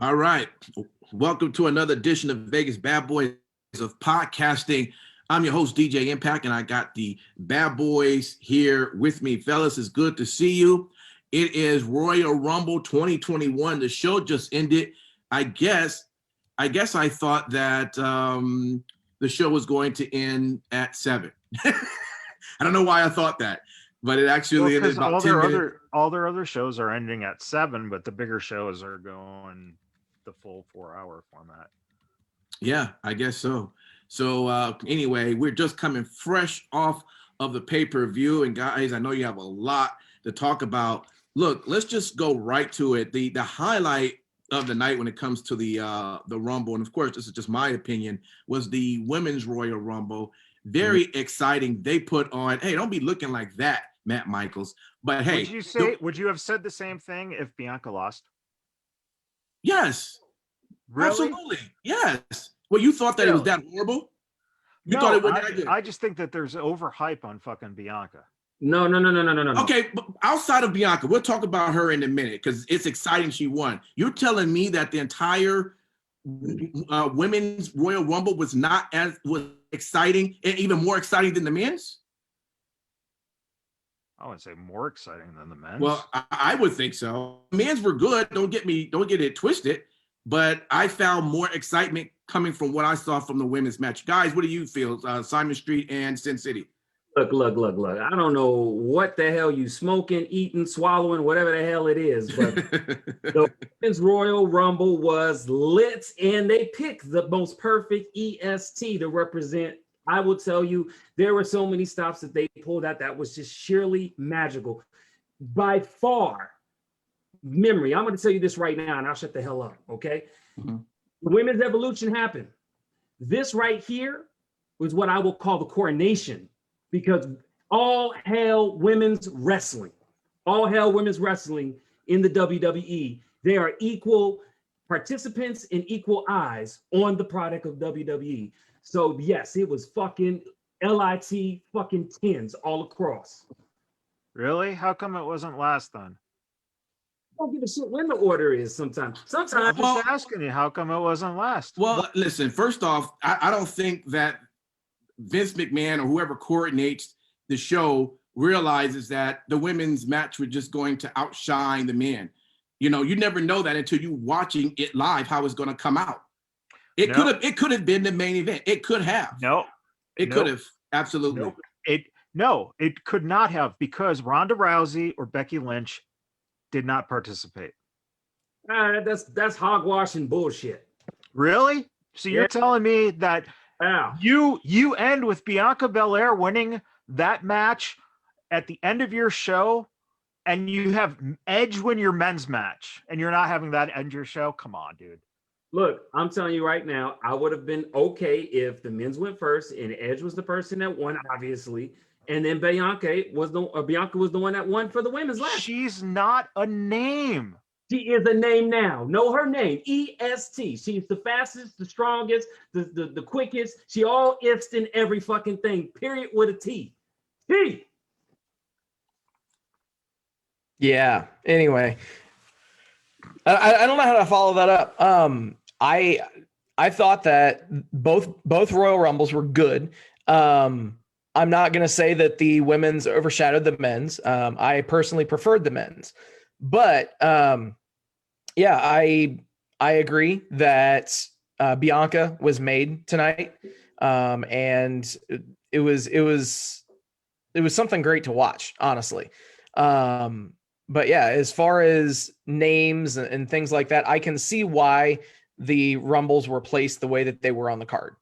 All right. Welcome to another edition of Vegas Bad Boys of Podcasting. I'm your host, DJ Impact, and I got the Bad Boys here with me. Fellas, it's good to see you. It is Royal Rumble 2021. The show just ended. I guess I thought that the show was going to end at 7. I don't know why I thought that, but it actually ended about 10 minutes. All their other shows are ending at 7, but the bigger shows are going the full 4-hour format. Yeah, I guess so. So anyway, we're just coming fresh off of the pay-per-view, and guys, I know you have a lot to talk about. Look, let's just go right to it. The highlight of the night when it comes to the Rumble, and of course, this is just my opinion, was the Women's Royal Rumble. Very exciting. They put on, hey, don't be looking like that, Matt Michaels. But hey, would you have said the same thing if Bianca lost? Yes. Really? Absolutely. Yes. Well, you thought that it was that horrible? You thought it wasn't that good? I just think that there's overhype on fucking Bianca. No. Okay, but outside of Bianca, we'll talk about her in a minute because it's exciting she won. You're telling me that the entire Women's Royal Rumble was exciting and even more exciting than the men's? I would say more exciting than the men's. Well, I would think so. Men's were good. Don't get it twisted. But I found more excitement coming from what I saw from the women's match. Guys, what do you feel? Simon Street and Sin City. Look. I don't know what the hell you smoking, eating, swallowing, whatever the hell it is, but the Women's Royal Rumble was lit, and they picked the most perfect EST to represent. I will tell you, there were so many stops that they pulled out that was just sheerly magical. By far, memory. I'm going to tell you this right now, and I'll shut the hell up, okay? Mm-hmm. The women's evolution happened. This right here was what I will call the coronation, because all hail women's wrestling. All hail women's wrestling in the WWE. They are equal participants and equal eyes on the product of WWE. So yes, it was fucking LIT fucking 10s all across. Really? How come it wasn't last then? Don't give a shit when the order is sometimes. I'm just asking you, how come it wasn't last? Well, listen, first off, I don't think that Vince McMahon or whoever coordinates the show realizes that the women's match was just going to outshine the men. You know, you never know that until you're watching it live, how it's going to come out. It could have been the main event. It could have. It could have. Absolutely. It could not have, because Ronda Rousey or Becky Lynch did not participate. That's hogwash and bullshit. Really? So you're telling me that you end with Bianca Belair winning that match at the end of your show, and you have Edge win your men's match, and you're not having that end your show? Come on, dude. Look, I'm telling you right now, I would have been okay if the men's went first and Edge was the person that won, obviously, and then Bianca was the one that won for the women's last. She's not a name. She is a name now. Know her name, EST. She's the fastest, the strongest, the quickest. She all ifs in every fucking thing, period, with a T. T. Yeah. Anyway, I don't know how to follow that up. I thought that both Royal Rumbles were good. I'm not going to say that the women's overshadowed the men's. I personally preferred the men's, but yeah, I agree that Bianca was made tonight, and it was something great to watch, honestly. But yeah, as far as names and things like that, I can see why the Rumbles were placed the way that they were on the card.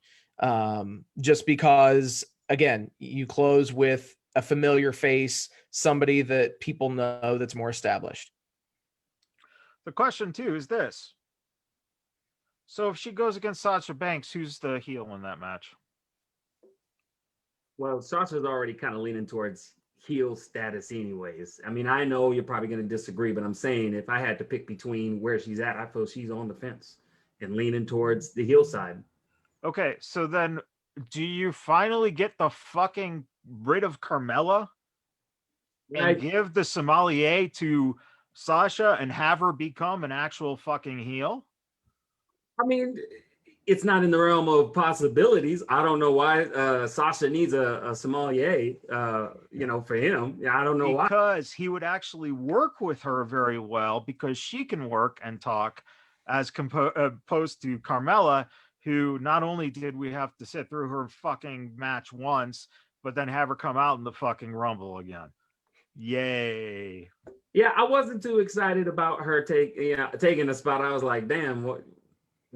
Just because, again, you close with a familiar face, somebody that people know that's more established. The question, too, is this. So if she goes against Sasha Banks, who's the heel in that match? Well, Sasha's already kind of leaning towards heel status anyways. I mean, I know you're probably going to disagree, but I'm saying if I had to pick between where she's at, I feel she's on the fence and leaning towards the heel side. Okay, so then do you finally get the fucking rid of Carmella and give the sommelier to Sasha and have her become an actual fucking heel? I mean, it's not in the realm of possibilities. I don't know why Sasha needs a sommelier, for him. I don't know why. Because he would actually work with her very well because she can work and talk as opposed to Carmella, who not only did we have to sit through her fucking match once, but then have her come out in the fucking Rumble again. Yay. Yeah, I wasn't too excited about her taking the spot. I was like, damn, what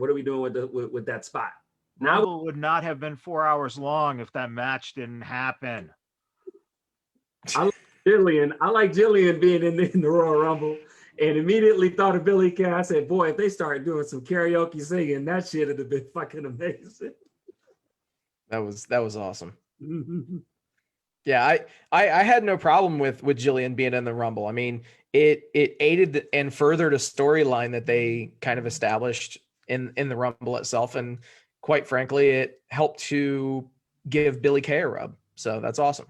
are we doing with that spot? Rumble would not have been 4 hours long if that match didn't happen. I like Jillian being in the Royal Rumble, and immediately thought of Billy Kay. I said, boy, if they started doing some karaoke singing, that shit would have been fucking amazing. That was awesome. Yeah, I had no problem with Jillian being in the Rumble. I mean, it aided and furthered a storyline that they kind of established in the Rumble itself, and quite frankly, it helped to give Billy Kay a rub. So that's awesome.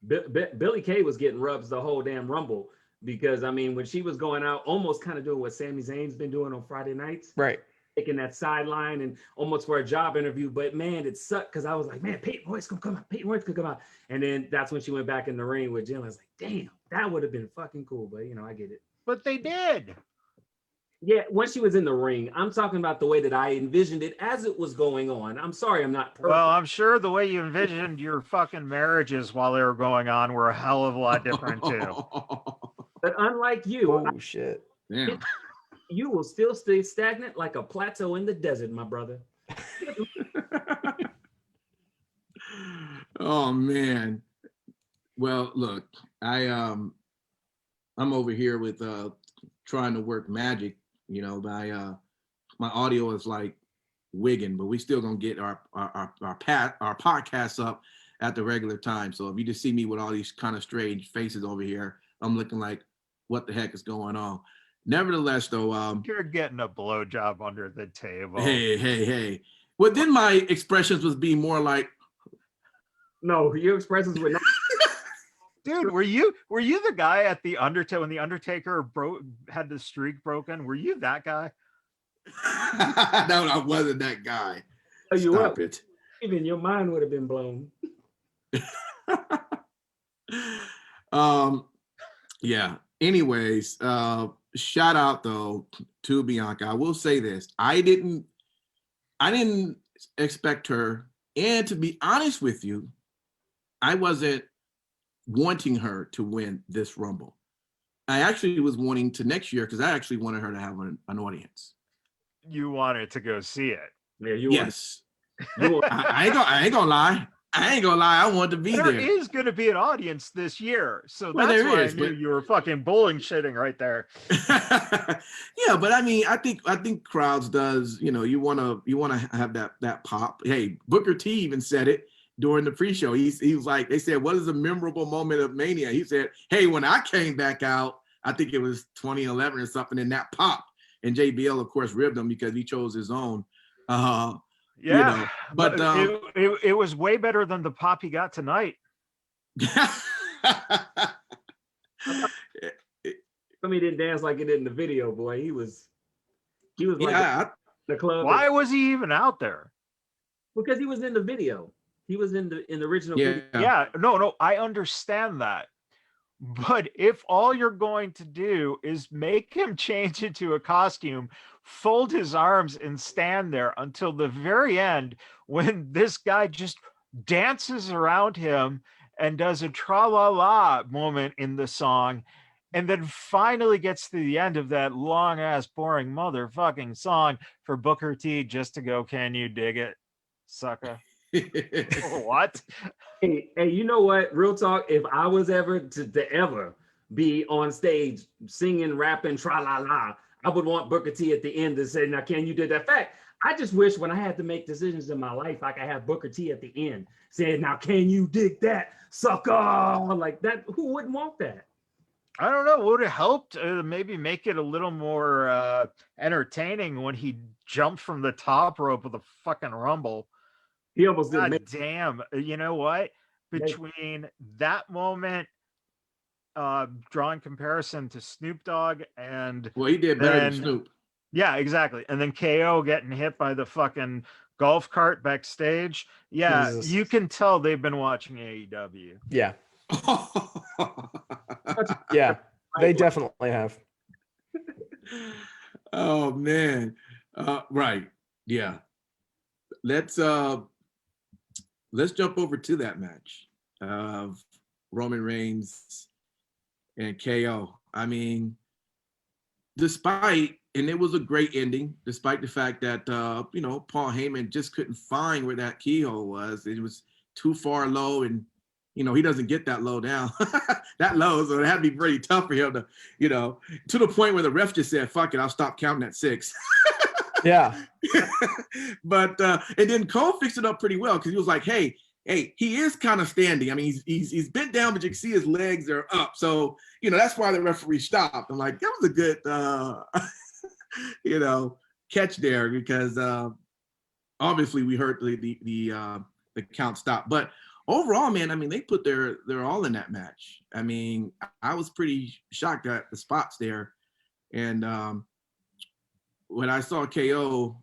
Billy Kay was getting rubs the whole damn Rumble because, I mean, when she was going out, almost kind of doing what Sami Zayn's been doing on Friday nights. Right. Taking that sideline and almost for a job interview. But, man, it sucked because I was like, man, Peyton Royce going to come out. Peyton Royce could come out. And then that's when she went back in the ring with Jim. I was like, damn, that would have been fucking cool. But, I get it. But they did. Yeah, when she was in the ring, I'm talking about the way that I envisioned it as it was going on. I'm sorry, I'm not perfect. Well, I'm sure the way you envisioned your fucking marriages while they were going on were a hell of a lot different too. But unlike you, oh shit, damn, you will still stay stagnant like a plateau in the desert, my brother. Oh man. Well, look, I'm over here with trying to work magic. My audio is like wigging, but we still gonna get our podcasts up at the regular time. So if you just see me with all these kind of strange faces over here, I'm looking like, what the heck is going on? Nevertheless, though, you're getting a blowjob under the table. Hey. Well, then my expressions was be more like, no, your expressions were not. Dude, were you the guy at the Undertaker when the Undertaker had the streak broken? Were you that guy? No, I wasn't that guy. Oh, you Stop it. Even your mind would have been blown. Yeah. Anyways, shout out though to Bianca. I will say this: I didn't expect her, and to be honest with you, I wasn't wanting her to win this Rumble. I actually was wanting to next year because I actually wanted her to have an audience. You wanted to go see it. Yeah, yes. I ain't gonna lie. I want to be there. There is going to be an audience this year, so that's why I knew you were fucking bullshitting right there. Yeah, but I mean, I think crowds does. You want to have that pop. Hey, Booker T even said it during the pre-show. He was like, they said, what is a memorable moment of Mania? He said, hey, when I came back out, I think it was 2011 or something, and that pop. And JBL, of course, ribbed him because he chose his own. Yeah, but it was way better than the pop he got tonight. I mean, he didn't dance like he did in the video, boy. He was like the club. Why was he even out there? Because he was in the video. He was in the original video. Yeah, no, I understand that. But if all you're going to do is make him change into a costume, fold his arms and stand there until the very end when this guy just dances around him and does a tra-la-la moment in the song, and then finally gets to the end of that long-ass, boring motherfucking song for Booker T just to go, can you dig it, sucker? What? Hey, you know what? Real talk. If I was ever to ever be on stage singing, rapping, tra la la, I would want Booker T at the end to say, "Now, can you do that?" Fact, I just wish when I had to make decisions in my life, I could have Booker T at the end saying, "Now, can you dig that, sucker?" Like that. Who wouldn't want that? I don't know. Would have helped maybe make it a little more entertaining when he jumped from the top rope of the fucking Rumble. He almost did. God damn. You know what? Between that moment, drawing comparison to Snoop Dogg and well, he did better than Snoop. Yeah, exactly. And then KO getting hit by the fucking golf cart backstage. Yeah, Jesus. you can tell they've been watching AEW. Yeah. Yeah. They definitely have. Oh man. Right. Yeah. Let's jump over to that match of Roman Reigns and KO. I mean, and it was a great ending, despite the fact that Paul Heyman just couldn't find where that keyhole was. It was too far low, and he doesn't get that low down, that low. So it had to be pretty tough for him to, to the point where the ref just said, "Fuck it, I'll stop counting at 6." Yeah. But and then Cole fixed it up pretty well because he was like, hey, he is kind of standing. I mean, he's bent down, but you can see his legs are up. So, that's why the referee stopped. I'm like, that was a good, catch there because obviously we heard the count stop. But overall, man, I mean, they put their all in that match. I mean, I was pretty shocked at the spots there. And when I saw KO,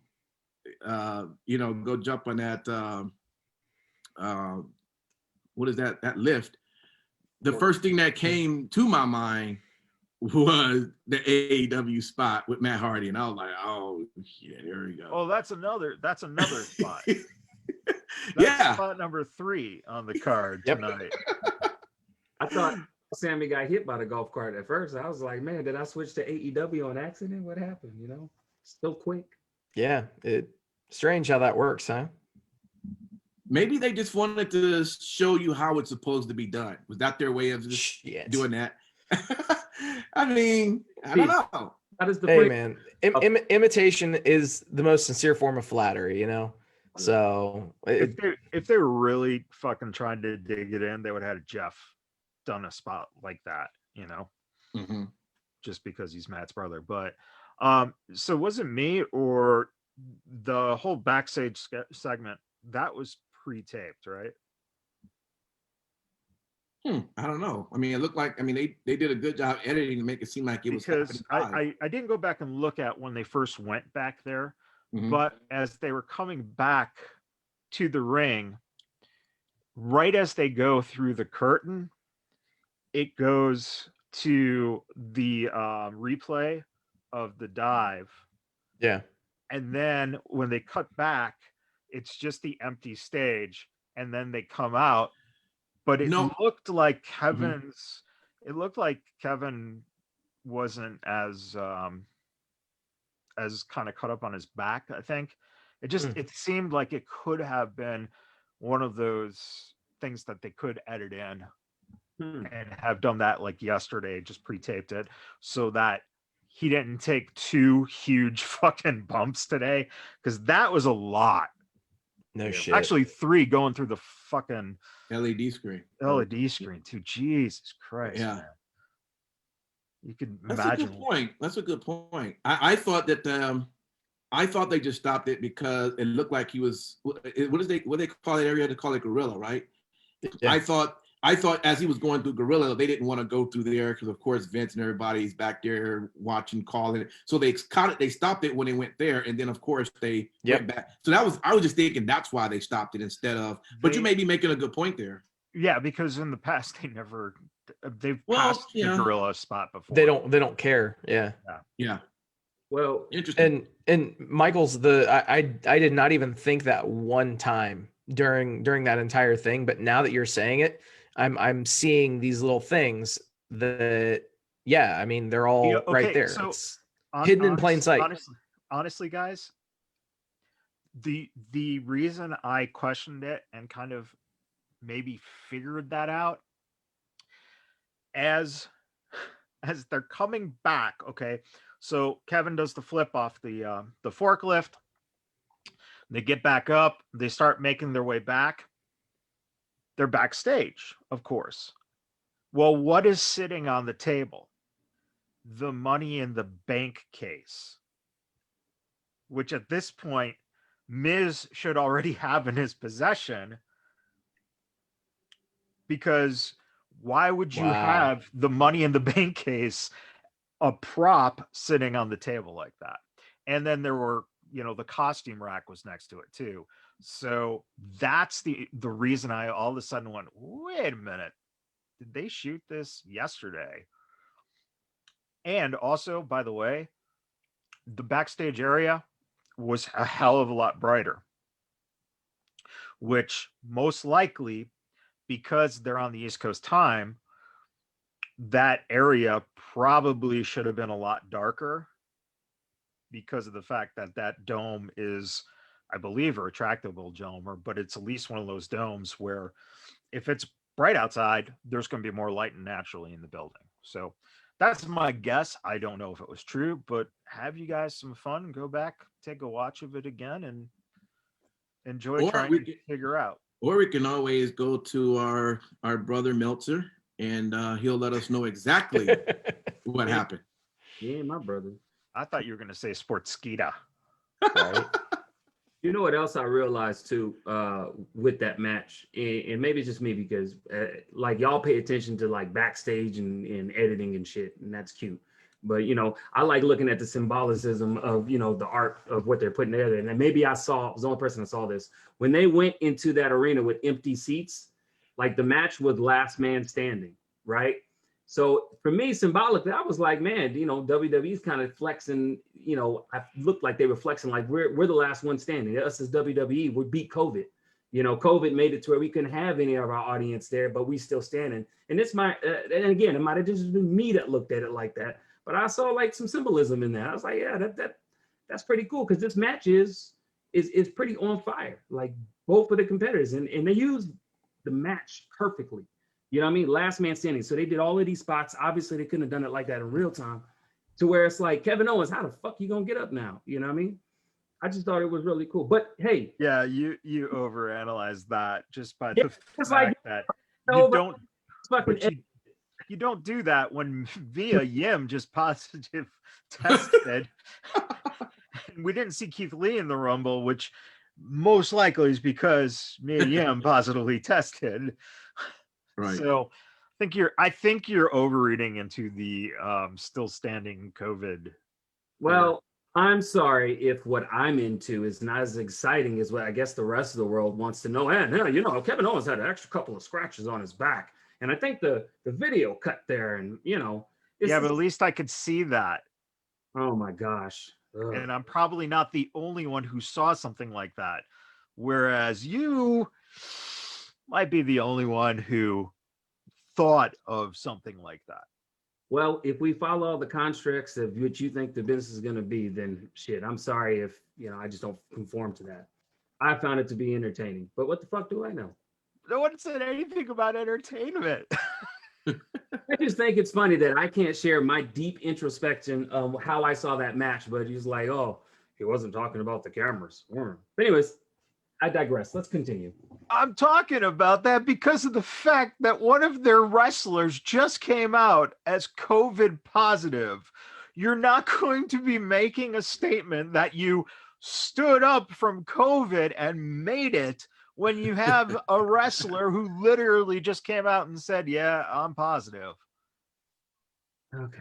go jump on that, what is that lift? The first thing that came to my mind was the AEW spot with Matt Hardy, and I was like, "Oh shit, here we go." Oh, that's another spot. Yeah, spot number 3 on the card tonight. I thought Sammy got hit by the golf cart at first. I was like, man, did I switch to AEW on accident? What happened? So quick. Yeah. Strange how that works, huh? Maybe they just wanted to show you how it's supposed to be done. Was that their way of just doing that? I mean, I don't know. Hey, man, imitation is the most sincere form of flattery, So if they were really fucking trying to dig it in, they would have had Jeff done a spot like that, Mm-hmm. just because he's Matt's brother. But so was it me or the whole backstage segment that was pre-taped, right? I don't know. I mean, it looked like, they did a good job editing to make it seem like it was because I didn't go back and look at when they first went back there, but as they were coming back to the ring, right as they go through the curtain, it goes to the replay of the dive. Yeah. And then when they cut back, it's just the empty stage, and then they come out. But it looked like Kevin's. It looked like Kevin wasn't as kind of cut up on his back. I think it seemed like it could have been one of those things that they could edit in and have done that like yesterday, just pre-taped it so that he didn't take 2 huge fucking bumps today, because that was a lot. No shit. Actually 3 going through the fucking LED screen too. Jesus Christ. Yeah. Man. You could That's imagine. a good point. That's a good point. I thought that I thought they just stopped it because it looked like he was what they call that area? They call it gorilla, right? Yeah. I thought as he was going through gorilla, they didn't want to go through there because of course Vince and everybody's back there watching, calling it. So they stopped it when they went there, and then of course they went back. So I was just thinking that's why they stopped it instead of. But you may be making a good point there. Yeah, because in the past they've passed the gorilla spot before. They don't care. Yeah. Well, interesting. And Michael's I did not even think that one time during that entire thing, but now that you're saying it, I'm seeing these little things that they're all right there. So it's hidden in plain sight. Honestly, guys, the reason I questioned it and kind of maybe figured that out as they're coming back, okay. So Kevin does the flip off the forklift. They get back up. They start making their way back. They're backstage, of course. Well, what is sitting on the table? The Money in the Bank case, which at this point, Miz should already have in his possession. Because why would you have the Money in the Bank case, a prop, sitting on the table like that? And then there were, the costume rack was next to it too. So that's the reason I all of a sudden went, wait a minute, did they shoot this yesterday? And also, by the way, the backstage area was a hell of a lot brighter, which most likely, because they're on the East Coast time, that area probably should have been a lot darker, because of the fact that that dome is, I believe, a retractable dome, but it's at least one of those domes where if it's bright outside, there's going to be more light naturally in the building. So that's my guess. I don't know if it was true, but have you guys some fun and go back, take a watch of it again, and enjoy trying to figure out. Or we can always go to our brother Meltzer, and he'll let us know exactly what happened. Yeah, my brother. I thought you were going to say Sportskeeda. Right? You know what else I realized too with that match, and maybe it's just me because like y'all pay attention to like backstage and editing and shit, and that's cute. But I like looking at the symbolicism of the art of what they're putting together. And then maybe I was the only person that saw this when they went into that arena with empty seats, like the match was last man standing, right? So for me, symbolically, I was like, man, WWE's kind of flexing. I looked like they were flexing, like we're the last one standing. Us as WWE, we beat COVID. COVID made it to where we couldn't have any of our audience there, but we still standing. And it's and again, it might have just been me that looked at it like that, but I saw like some symbolism in that. I was like, yeah, that's pretty cool, because this match is pretty on fire. Like both of the competitors, and they used the match perfectly. You know what I mean? Last man standing. So they did all of these spots. Obviously, they couldn't have done it like that in real time, to where it's like, Kevin Owens, how the fuck you gonna get up now? You know what I mean? I just thought it was really cool. But hey, yeah, you overanalyze that just by the fact like, that you don't do that when Via Yim just positive tested. And we didn't see Keith Lee in the Rumble, which most likely is because Mia Yim positively tested. Right. So I think you're overreading into the still standing COVID. Well, I'm sorry if what I'm into is not as exciting as what I guess the rest of the world wants to know. And Kevin Owens had an extra couple of scratches on his back, and I think the video cut there, and but at least I could see that. Oh my gosh. Ugh. And I'm probably not the only one who saw something like that, whereas you might be the only one who thought of something like that. Well, if we follow all the constructs of what you think the business is going to be, then shit, I'm sorry if, I just don't conform to that. I found it to be entertaining, but what the fuck do I know? No one said anything about entertainment. I just think it's funny that I can't share my deep introspection of how I saw that match, but he's like, oh, he wasn't talking about the cameras. But anyways, I digress. Let's continue. I'm talking about that because of the fact that one of their wrestlers just came out as COVID positive. You're not going to be making a statement that you stood up from COVID and made it when you have a wrestler who literally just came out and said, yeah, I'm positive. Okay.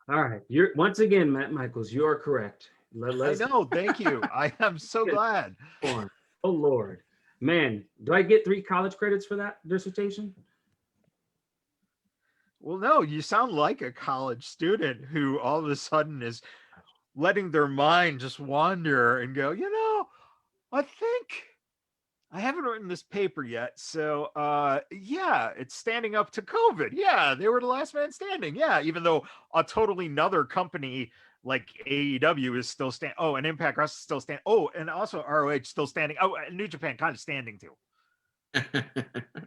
All right. You're once again, Matt Michaels, you're correct. I know. Thank you. I am so glad. Oh, Lord. Man, do I get 3 college credits for that dissertation? Well, no, you sound like a college student who all of a sudden is letting their mind just wander and go, I think I haven't written this paper yet. So, yeah, it's standing up to COVID. Yeah, they were the last man standing. Yeah, even though a totally another company like AEW is still standing. Oh, and Impact Wrestling is still standing. Oh, and also ROH still standing. Oh, and New Japan kind of standing too.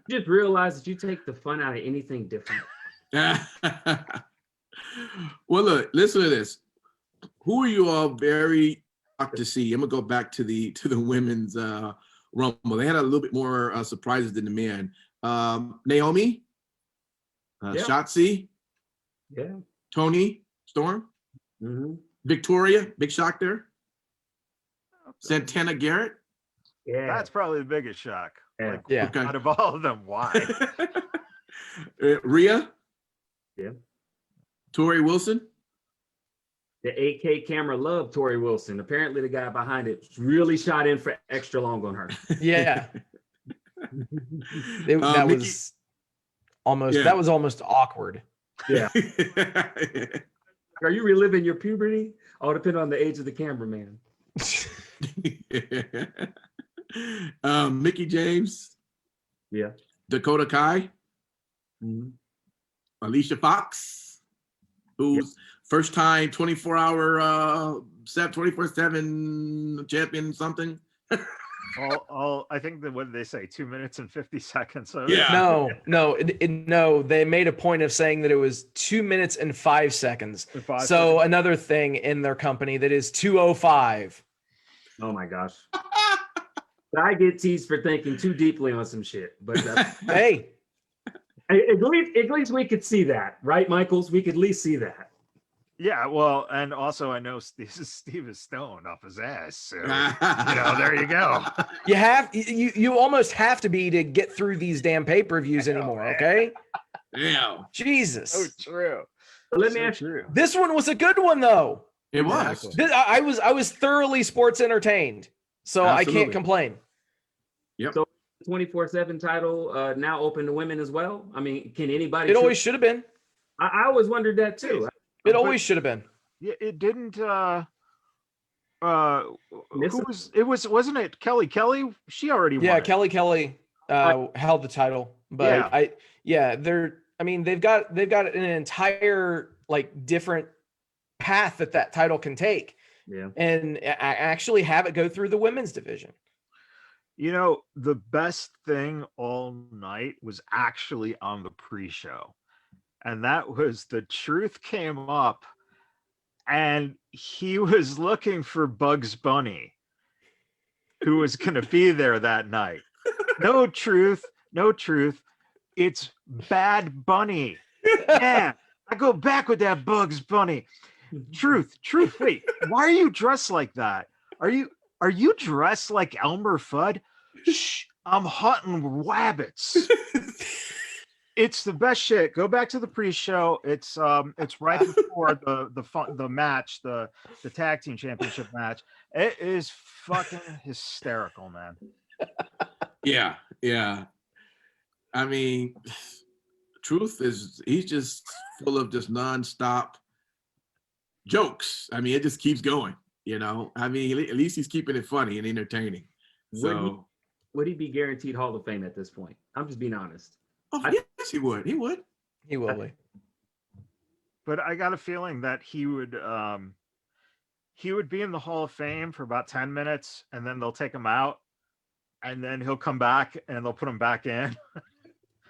Just realize that you take the fun out of anything different. Well, look, listen to this. Who are you all very shocked to see? I'm gonna go back to the women's Rumble. They had a little bit more surprises than the men. Naomi, Shotzi, Tony Storm, Victoria, big shock there. Santana Garrett. Yeah, that's probably the biggest shock. Yeah. Out of all of them, why? Rhea. Yeah. Tori Wilson. The 8K camera loved Tori Wilson. Apparently, the guy behind it really shot in for extra long on her. Yeah. That Mickey, was almost awkward. Yeah. Are you reliving your puberty? All depend on the age of the cameraman. Mickey James. Yeah. Dakota Kai. Mm-hmm. Alicia Fox, who's first time 24/7 champion something. I think that, what did they say? 2 minutes and 50 seconds. So No, they made a point of saying that it was 2 minutes and 5 seconds. So another thing in their company that is 2:05. Oh my gosh. I get teased for thinking too deeply on some shit, but Hey. At least we could see that, right, Michaels? We could at least see that. Yeah, well, and also I know Steve is stoned off his ass, so there you go. You almost have to be to get through these damn pay-per-views anymore, okay? Yeah. Jesus. Oh, true. Let me ask you. This one was a good one though. It was. I was thoroughly sports entertained, so Absolutely. I can't complain. Yep. So 24/7 title now open to women as well. I mean, can anybody? It always should have been. I always wondered that too. It always should have been. Yeah, it didn't. Wasn't it Kelly Kelly? She already won. Yeah, it. Kelly held the title, but they've got an entire different path that title can take. Yeah. And actually have it go through the women's division. The best thing all night was actually on the pre-show. And that was the Truth came up and he was looking for Bugs Bunny, who was going to be there that night. No truth. It's Bad Bunny. Yeah, I go back with that Bugs Bunny. Truth. Wait, why are you dressed like that? Are you dressed like Elmer Fudd? Shh, I'm hunting rabbits. It's the best shit. Go back to the pre-show. It's right before the match, the tag team championship match. It is fucking hysterical, man. Yeah. I mean, Truth he's just full of just nonstop jokes. I mean, it just keeps going. I mean, at least he's keeping it funny and entertaining. So would he be guaranteed Hall of Fame at this point? I'm just being honest. Oh, yes, he would. He will be. But I got a feeling that he would be in the Hall of Fame for about 10 minutes, and then they'll take him out, and then he'll come back, and they'll put him back in.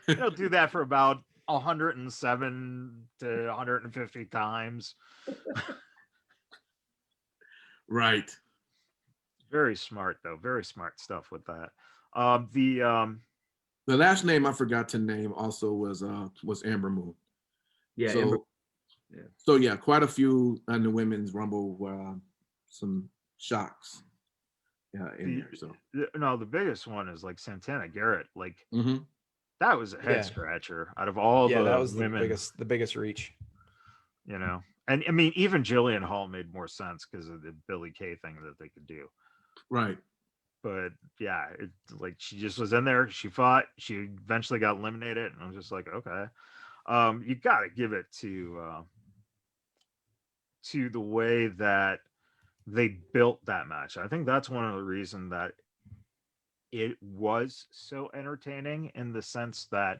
He'll do that for about 107 to 150 times. Right. Very smart, though. Very smart stuff with that. The last name I forgot to name also was Amber Moon. Yeah. So yeah, quite a few on the women's Rumble, some shocks. Yeah, in there. So no, the biggest one is like Santana Garrett. Like that was a head scratcher out of all the that was women. the biggest reach. And I mean, even Jillian Hall made more sense because of the Billy Kay thing that they could do. Right. But yeah, she just was in there. She fought. She eventually got eliminated, and I was just like, okay, you got to give it to the way that they built that match. I think that's one of the reasons that it was so entertaining, in the sense that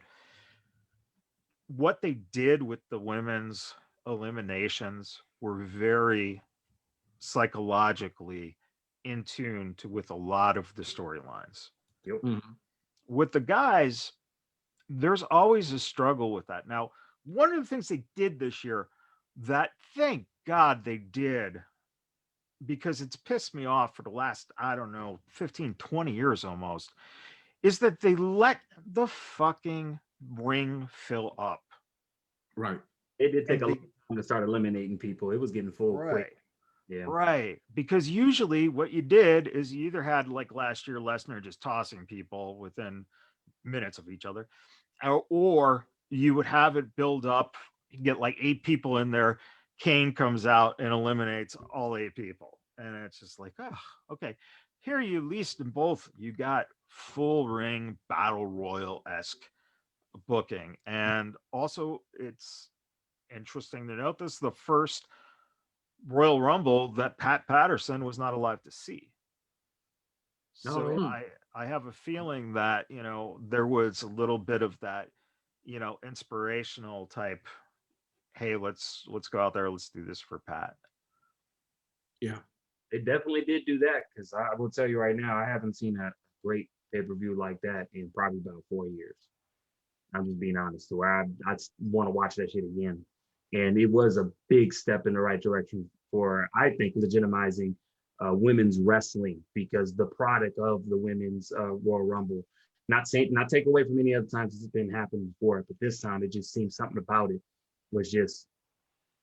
what they did with the women's eliminations were very psychologically in tune with a lot of the storylines. Yep. With the guys, there's always a struggle with that. Now, one of the things they did this year that, thank God they did, because it's pissed me off for the last, 15, 20 years almost, is that they let the fucking ring fill up. Right. It did take a long time to start eliminating people. It was getting full quick. Yeah. Right. Because usually what you did is you either had, like last year, Lesnar just tossing people within minutes of each other, or you would have it build up, you get like 8 people in there Kane comes out and eliminates all 8 people. And it's just like, oh, okay. Here you at least in both, you got full ring battle royal-esque booking. And also it's interesting to note this is the first Royal Rumble that Pat Patterson was not alive to see. So I have a feeling that, you know, there was a little bit of that, you know, inspirational type, hey, let's go out there, let's do this for Pat. Yeah. They definitely did do that, because I will tell you right now, I haven't seen a great pay-per-view like that in probably about 4 years. I'm just being honest. So I want to watch that shit again. And it was a big step in the right direction for, I think, legitimizing women's wrestling, because the product of the women's Royal Rumble, not take away from any other times it's been happening before, but this time it just seemed something about it was just,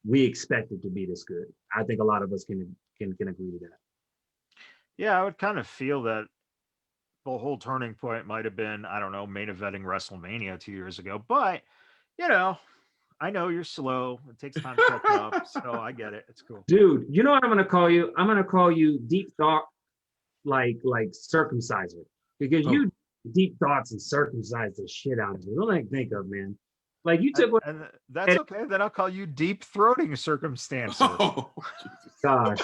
we expect it to be this good. I think a lot of us can agree to that. Yeah, I would kind of feel that the whole turning point might have been, I don't know, main eventing WrestleMania 2 years ago. But, you know, I know you're slow. It takes time to catch up. So I get it. It's cool. Dude, you know what I'm going to call you? I'm going to call you Deep Thought, like circumciser. Because you deep thoughts and circumcise the shit out of me. What do I think of, man? Like you took and that's okay. Then I'll call you Deep Throating Circumstancer. Oh, gosh,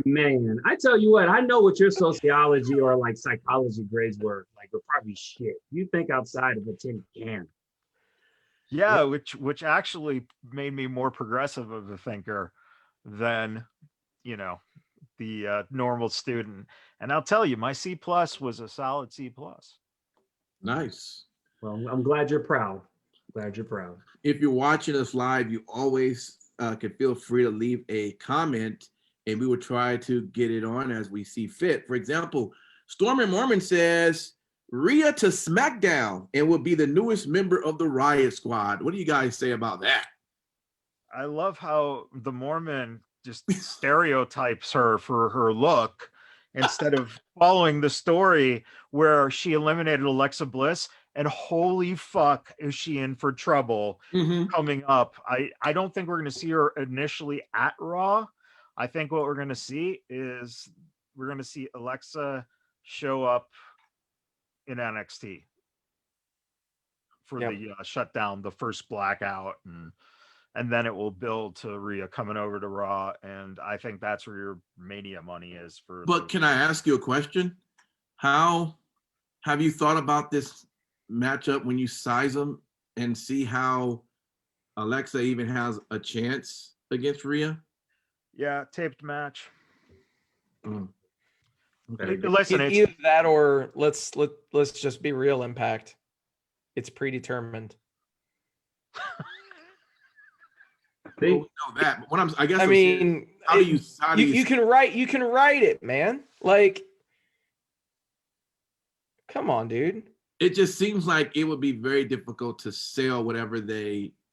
man. I tell you what, I know what your sociology or like psychology grades were probably shit. You think outside of a tin can. Yeah, which actually made me more progressive of a thinker than, you know, the normal student. And I'll tell you, my C+ was a solid C+. nice. Well, I'm glad you're proud. Glad you're proud. If you're watching us live, you always can feel free to leave a comment, and we will try to get it on as we see fit. For example, Stormy Mormon says Rhea to SmackDown and will be the newest member of the Riot Squad. What do you guys say about that? I love how the Mormon just stereotypes her for her look instead of following the story where she eliminated Alexa Bliss. And holy fuck, is she in for trouble coming up. I don't think we're going to see her initially at Raw. I think what we're going to see is we're going to see Alexa show up in NXT for the shutdown, the first blackout, and then it will build to Rhea coming over to Raw. And I think that's where your Mania money is for. But can I ask you a question? How have you thought about this matchup when you size them and see how Alexa even has a chance against Rhea? Yeah, taped match. Okay. Listen, either that or let's just be real, Impact. It's predetermined. Know that, but what I mean, how do you can write it, man. Like, come on, dude. It just seems like it would be very difficult to sell whatever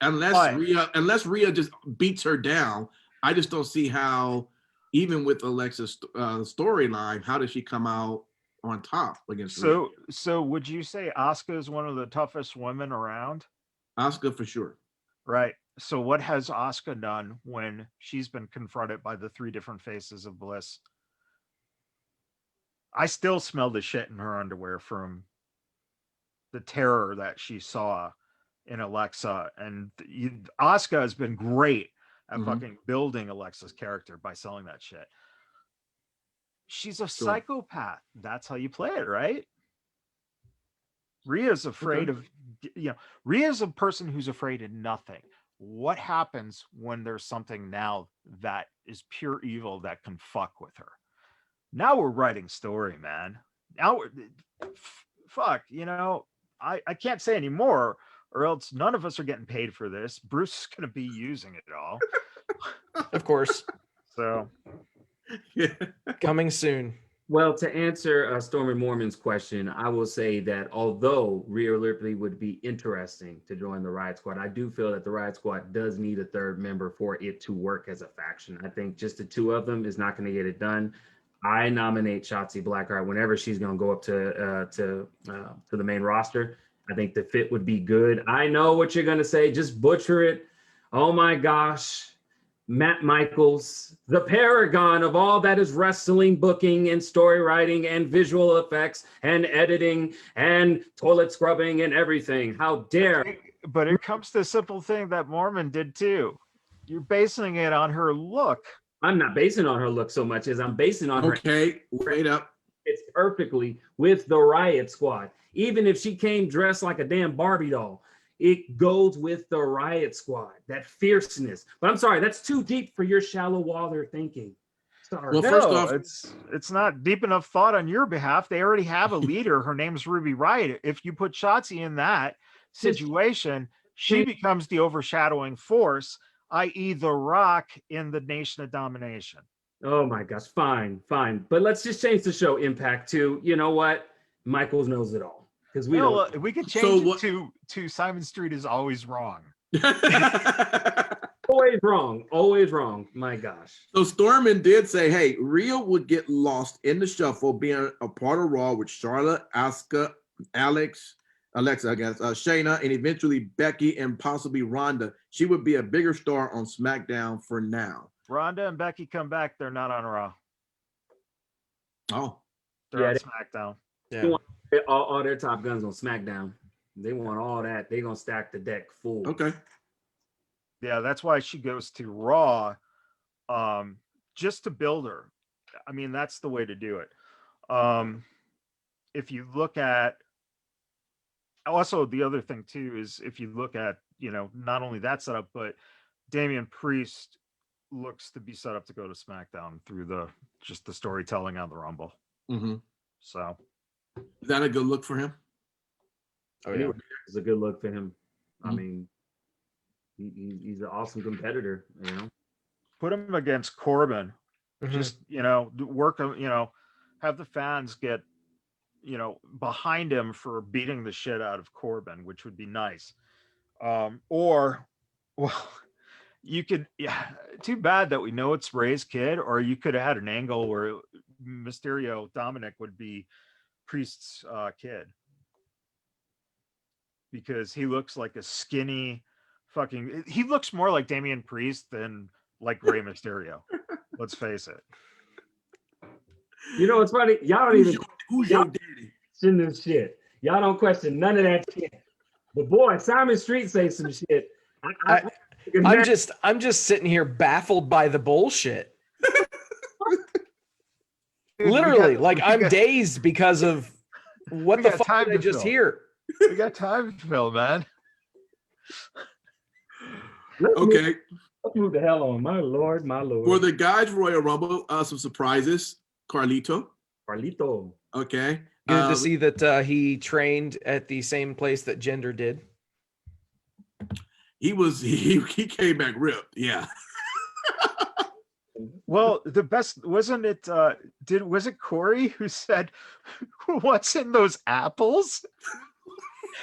unless Rhea just beats her down. I just don't see how, even with Alexa's storyline, how does she come out on top against Rhea? So would you say Asuka is one of the toughest women around? Asuka for sure. Right. So what has Asuka done when she's been confronted by the 3 different faces of Bliss? I still smell the shit in her underwear from the terror that she saw in Alexa. And Asuka has been great at fucking building Alexa's character by selling that shit. She's a psychopath. That's how you play it, right? Rhea's afraid of, Rhea's a person who's afraid of nothing. What happens when there's something now that is pure evil that can fuck with her? Now we're writing story, man. Now fuck, I can't say anymore, or else none of us are getting paid for this. Bruce is going to be using it all. Of course. So, coming soon. Well, to answer Stormy Mormon's question, I will say that although Rhea Ripley would be interesting to join the Riot Squad, I do feel that the Riot Squad does need a 3rd member for it to work as a faction. I think just the 2 of them is not going to get it done. I nominate Shotzi Blackheart whenever she's going to go up to the main roster. I think the fit would be good. I know what you're going to say. Just butcher it. Oh my gosh. Matt Michaels, the paragon of all that is wrestling, booking, and story writing, and visual effects, and editing, and toilet scrubbing, and everything. How dare! But it comes to a simple thing that Mormon did too. You're basing it on her look. I'm not basing on her look so much as I'm basing on her. Okay, wait up. It's perfectly with the Riot Squad. Even if she came dressed like a damn Barbie doll, it goes with the Riot Squad, that fierceness. But I'm sorry, that's too deep for your shallow water thinking. Sorry. Well, first off, it's not deep enough thought on your behalf. They already have a leader. Her name's Ruby Riot. If you put Shotzi in that situation, she becomes the overshadowing force, i.e. the Rock in the Nation of Domination. Oh my gosh, fine. But let's just change the show Impact to, you know what? Michaels knows it all. Because we could change it to Simon Street is always wrong. Always wrong. My gosh. So Stormin did say, hey, Rhea would get lost in the shuffle being a part of Raw with Charlotte, Asuka, Alexa, I guess, Shayna, and eventually Becky and possibly Ronda. She would be a bigger star on SmackDown for now. Ronda and Becky come back. They're not on Raw. Oh. They're on SmackDown. Yeah. All their top guns on SmackDown. They want all that. They're going to stack the deck full. Okay. Yeah, that's why she goes to Raw, just to build her. I mean, that's the way to do it. If you look at, also the other thing too is if you look at, not only that setup, but Damian Priest looks to be set up to go to SmackDown through the storytelling on the Rumble. Mm-hmm. So, is that a good look for him? Oh yeah, it's a good look for him. Mm-hmm. I mean, he's an awesome competitor. Put him against Corbin. Mm-hmm. Just work. Have the fans get behind him for beating the shit out of Corbin, which would be nice. You could, too bad that we know it's Ray's kid, or you could have had an angle where Mysterio Dominic would be Priest's kid, because he looks like a skinny he looks more like Damian Priest than like Rey Mysterio. Let's face it. It's funny. Y'all don't even who's your daddy in this shit. Y'all don't question none of that shit. But boy, Simon Street say some shit. I'm just sitting here baffled by the bullshit. Literally, I'm dazed because of what the fuck did I just hear? We got time to fill, man. Okay. Let's move the hell on. My lord. For the guys Royal Rumble, some surprises. Carlito. Okay. Good to see that he trained at the same place that Jinder did. He came back ripped. Yeah. Well, the best wasn't it? Was it Corey who said, "What's in those apples?"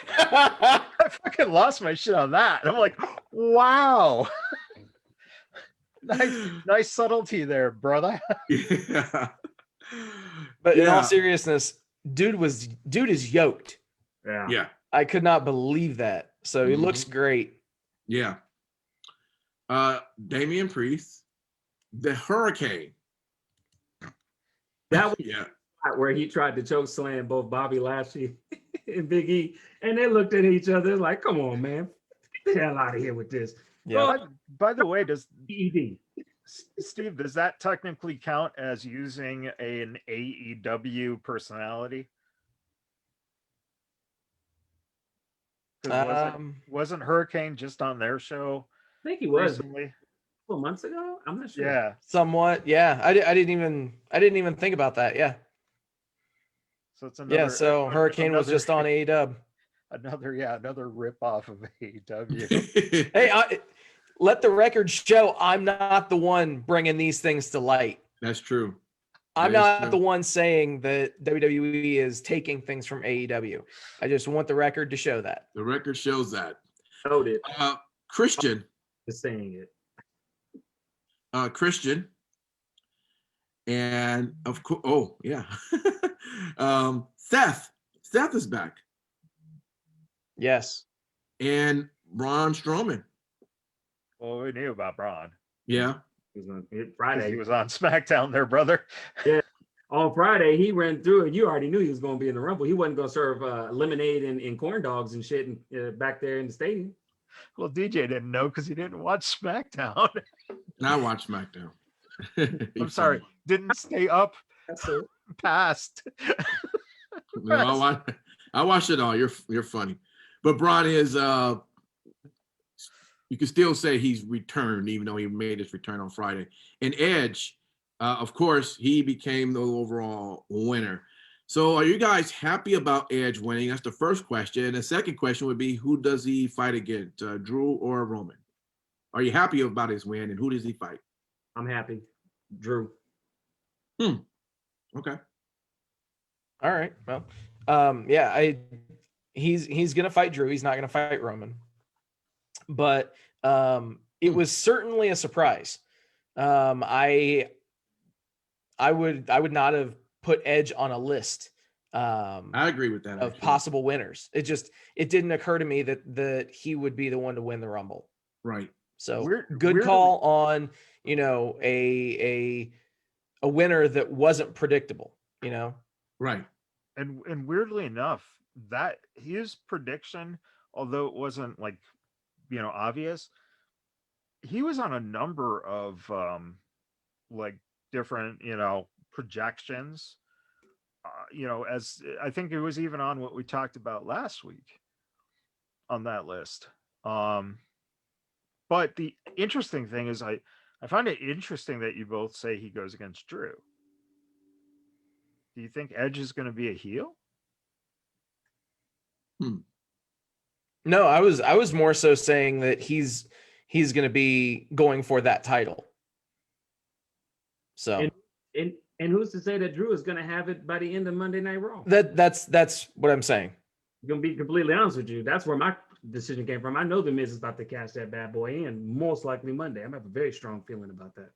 I fucking lost my shit on that. I'm like, wow. nice subtlety there, brother. Yeah. But in all seriousness, dude is yoked. Yeah. I could not believe that. So he looks great. Yeah. Damian Priest, the Hurricane. That was where he tried to choke slam both Bobby Lashley and Big E, and they looked at each other like, "Come on, man, get the hell out of here with this." Yeah. By the way, does Steve, does that technically count as using an AEW personality? Wasn't Hurricane just on their show? I think he was recently. A couple months ago. I'm not sure. Yeah, somewhat. Yeah, I didn't even think about that. Yeah. So it's another. So Hurricane was just on AEW. Another rip off of AEW. Hey, let the record show I'm not the one bringing these things to light. That's true. I'm not the one saying that WWE is taking things from AEW. I just want the record to show that. The record shows that. Noted. Christian. Just saying it. Christian. And of course, Seth. Seth is back. Yes. And Braun Strowman. Well, we knew about Braun. Yeah. He was on Friday. Friday. He was on SmackDown there, brother. Yeah. On Friday, he ran through it. You already knew he was going to be in the Rumble. He wasn't going to serve lemonade and corn dogs and shit back there in the stadium. Well, DJ didn't know because he didn't watch SmackDown. I watch SmackDown. I'm sorry, didn't stay up past. No, I watched it all. You're funny, but Braun is you can still say he's returned, even though he made his return on Friday. And Edge, of course, he became the overall winner. So are you guys happy about Edge winning? That's the first question. And the second question would be, who does he fight against, Drew or Roman? Are you happy about his win, and who does he fight? I'm happy. Drew. Okay. All right. Well, he's gonna fight Drew. He's not gonna fight Roman. But it was certainly a surprise. I would not have put Edge on a list. I agree with that. Of possible winners. It didn't occur to me that he would be the one to win the Rumble. Right. So good call on, a winner that wasn't predictable, Right. And weirdly enough, that his prediction, although it wasn't obvious, he was on a number of different, projections. As I think it was even on what we talked about last week on that list. But the interesting thing is I find it interesting that you both say he goes against Drew. Do you think Edge is going to be a heel? No, I was more so saying that he's going to be going for that title. So and who's to say that Drew is going to have it by the end of Monday Night Raw? That's what I'm saying. I'm going to be completely honest with you. That's where my decision came from. I know the Miz is about to cash that bad boy in, most likely Monday. I have a very strong feeling about that.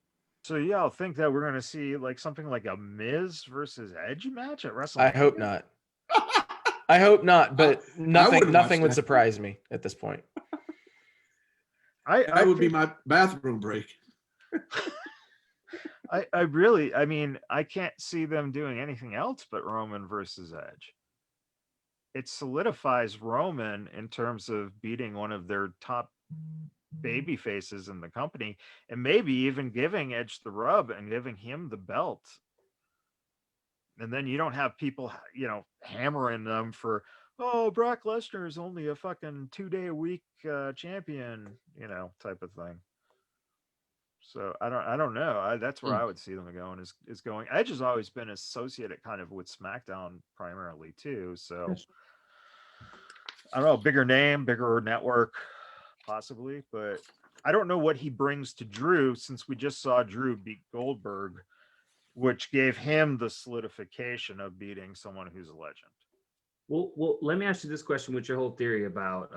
So y'all think that we're going to see something like a Miz versus Edge match at WrestleMania? I hope not. I hope not, but nothing would surprise me at this point. That would be my bathroom break. I can't see them doing anything else but Roman versus Edge. It solidifies Roman in terms of beating one of their top baby faces in the company, and maybe even giving Edge the rub and giving him the belt. And then you don't have people, hammering them for, Brock Lesnar is only a fucking 2-day-a-week champion, type of thing. So I don't know. That's where I would see them going is going. Edge has always been associated kind of with SmackDown primarily too. So yes. I don't know, bigger name, bigger network, possibly, but I don't know what he brings to Drew, since we just saw Drew beat Goldberg, which gave him the solidification of beating someone who's a legend. Well, let me ask you this question with your whole theory about,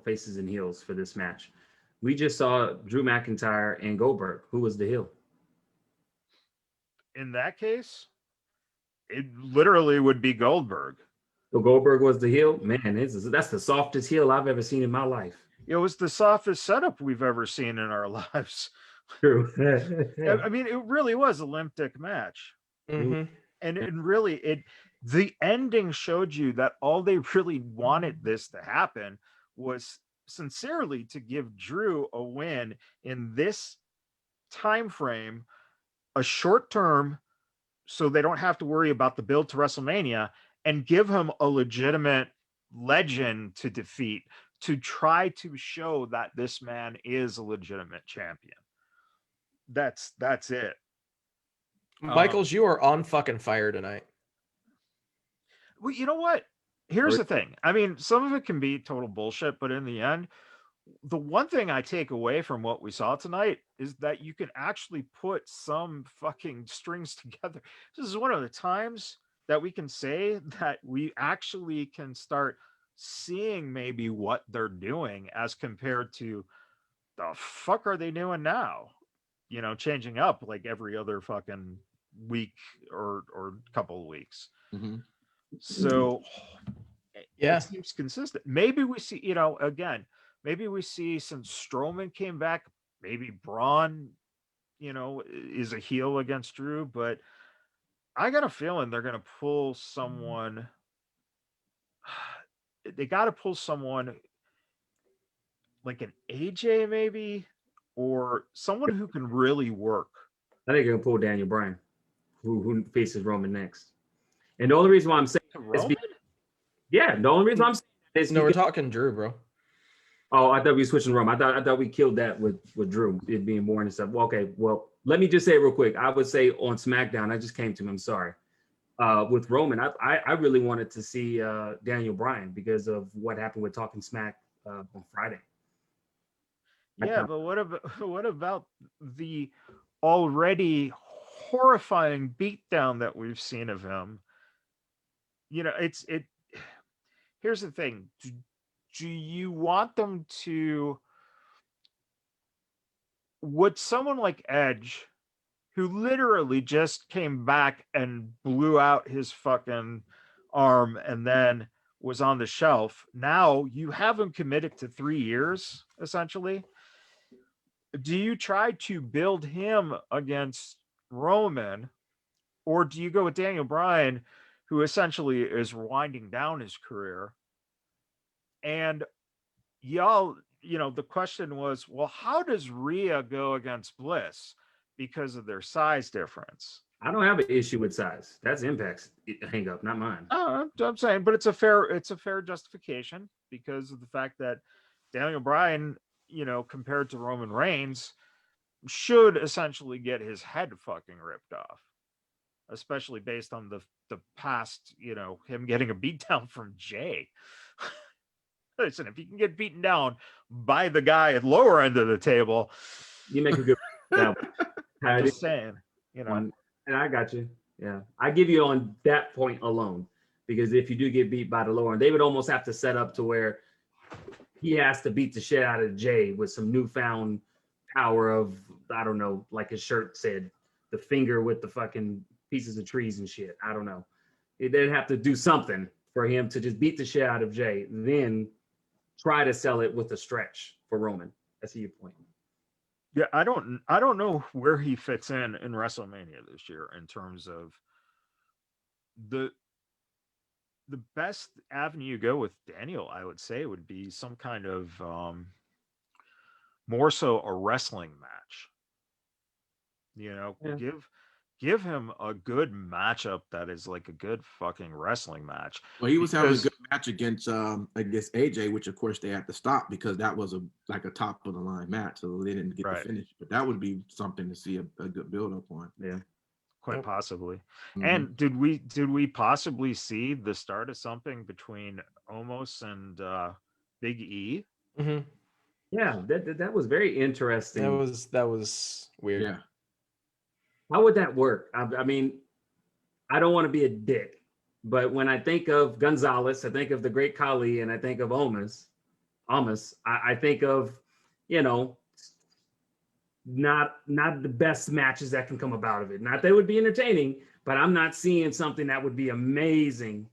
faces and heels for this match. We just saw Drew McIntyre and Goldberg. Who was the heel? In that case, it literally would be Goldberg. So Goldberg was the heel? Man, that's the softest heel I've ever seen in my life. It was the softest setup we've ever seen in our lives. True. I mean, it really was a limp dick match. Mm-hmm. And really, the ending showed you that all they really wanted this to happen was sincerely to give Drew a win in this time frame, a short term, so they don't have to worry about the build to WrestleMania, and give him a legitimate legend to defeat, to try to show that this man is a legitimate champion. That's it. Michaels, you are on fucking fire tonight. Well, you know what? Here's the thing. I mean, some of it can be total bullshit, but in the end, the one thing I take away from what we saw tonight is that you can actually put some fucking strings together. This is one of the times that we can say that we actually can start seeing maybe what they're doing as compared to the fuck are they doing now? Changing up like every other fucking week or couple of weeks. Mm-hmm. So yeah, it seems consistent. Maybe we see, again, maybe we see since Strowman came back maybe Braun, is a heel against Drew, but I got a feeling they're going to pull someone. They got to pull someone like an AJ maybe, or someone who can really work. I think they're going to pull Daniel Bryan, who faces Roman next. And the only reason why I'm saying Roman? the only reason why I'm saying is No, we're talking Drew, bro. Oh, I thought we were switching Rome. I thought we killed that with Drew, it being more and stuff. Well, okay, well, let me just say it real quick. I would say on SmackDown, I just came to him, I'm sorry. With Roman, I really wanted to see Daniel Bryan because of what happened with Talking Smack on Friday. Yeah, but what about the already horrifying beatdown that we've seen of him? Here's the thing. Do you want them to? Would someone like Edge, who literally just came back and blew out his fucking arm and then was on the shelf, now you have him committed to 3 years, essentially? Do you try to build him against Roman, or do you go with Daniel Bryan, who essentially is winding down his career? And y'all, the question was, well, how does Rhea go against Bliss because of their size difference? I don't have an issue with size. That's Impact's hang up, not mine. I'm saying, but it's a fair justification because of the fact that Daniel Bryan, compared to Roman Reigns, should essentially get his head fucking ripped off, especially based on the past, him getting a beatdown from Jay. Listen, if you can get beaten down by the guy at lower end of the table, you make a good point. I'm just saying, And I got you. Yeah, I give you on that point alone, because if you do get beat by the lower end, they would almost have to set up to where he has to beat the shit out of Jay with some newfound power of, I don't know, like his shirt said, the finger with the fucking pieces of trees and shit. I don't know. They'd have to do something for him to just beat the shit out of Jay, then try to sell it with a stretch for Roman. I see your point. Yeah, I don't know where he fits in WrestleMania this year in terms of the best avenue you go with Daniel, I would say, would be some kind of more so a wrestling match. Give him a good matchup that is like a good fucking wrestling match. Well, he was having a good match against AJ, which of course they had to stop because that was a top of the line match, so they didn't get the finish. But that would be something to see a good build up on. Yeah, quite possibly. Mm-hmm. And did we possibly see the start of something between Omos and Big E? Mm-hmm. Yeah, that was very interesting. That was weird. Yeah. How would that work? I mean, I don't want to be a dick, but when I think of Gonzalez, I think of the Great Khali, and I think of Omos, I think of, not the best matches that can come about of it. Not that it would be entertaining, but I'm not seeing something that would be amazing.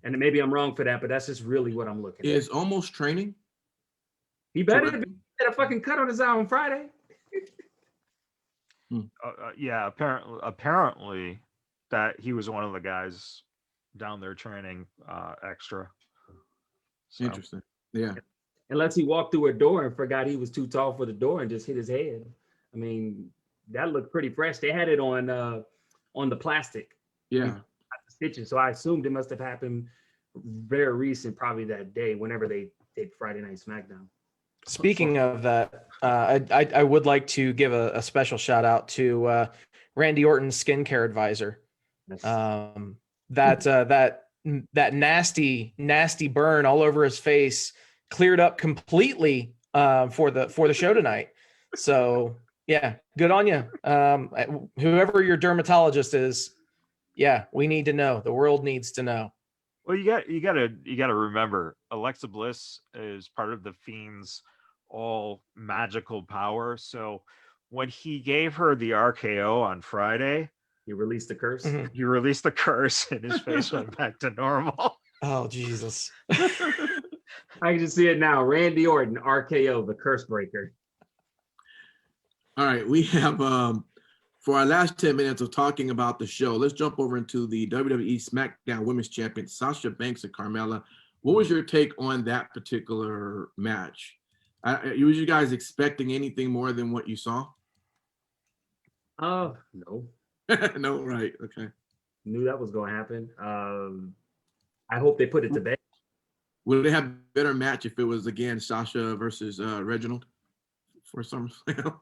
And maybe I'm wrong for that, but that's just really what I'm looking at. Is Omos training? He better be at a fucking cut on his eye on Friday. Yeah, apparently that he was one of the guys down there training extra. So. Interesting. Yeah. Unless he walked through a door and forgot he was too tall for the door and just hit his head. I mean, that looked pretty fresh. They had it on the plastic. Yeah. The stitches. So I assumed it must have happened very recent, probably that day, whenever they did Friday Night SmackDown. Speaking of that, I would like to give a special shout out to Randy Orton's skincare advisor. Yes. That nasty burn all over his face cleared up completely for the show tonight. So yeah, good on you. Whoever your dermatologist is, yeah, we need to know. The world needs to know. Well, you got to remember, Alexa Bliss is part of the Fiend's all magical power. So when he gave her the RKO on Friday, he released the curse. Mm-hmm. He released the curse, and his face went back to normal. Oh Jesus! I can just see it now. Randy Orton, RKO, the curse breaker. All right, we have for our last 10 minutes of talking about the show, let's jump over into the WWE SmackDown Women's Champion Sasha Banks and Carmella. What was your take on that particular match? Was you guys expecting anything more than what you saw? No. No, right. Okay. Knew that was going to happen. I hope they put it to bed. Would they have a better match if it was again Sasha versus Reginald for SummerSlam?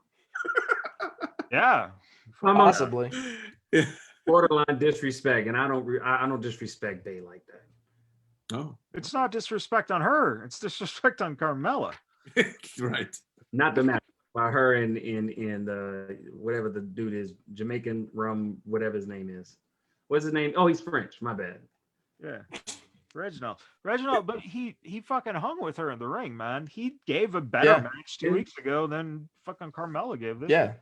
Yeah, possibly. Yeah. Borderline disrespect, and I don't disrespect Bay like that. Oh, it's not disrespect on her; it's disrespect on Carmella. right. Not the match by her and whatever the dude is, Jamaican rum, whatever his name is. What's his name? Oh, he's French. My bad. Yeah, Reginald, but he fucking hung with her in the ring, man. He gave a better match 2 weeks ago than fucking Carmella gave this. Yeah.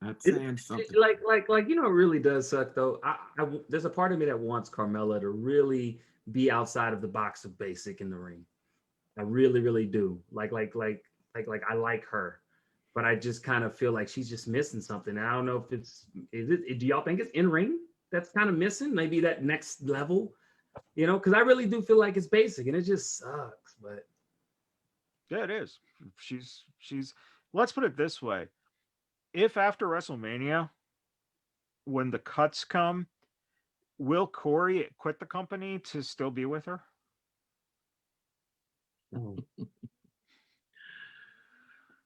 That's saying something. Like it really does suck though. I there's a part of me that wants Carmella to really be outside of the box of basic in the ring. I really, really do. Like I like her, but I just kind of feel like she's just missing something. And I don't know if do y'all think it's in ring that's kind of missing? Maybe that next level, because I really do feel like it's basic and it just sucks. But yeah, it is. She's. Let's put it this way: if after WrestleMania, when the cuts come, will Corey quit the company to still be with her?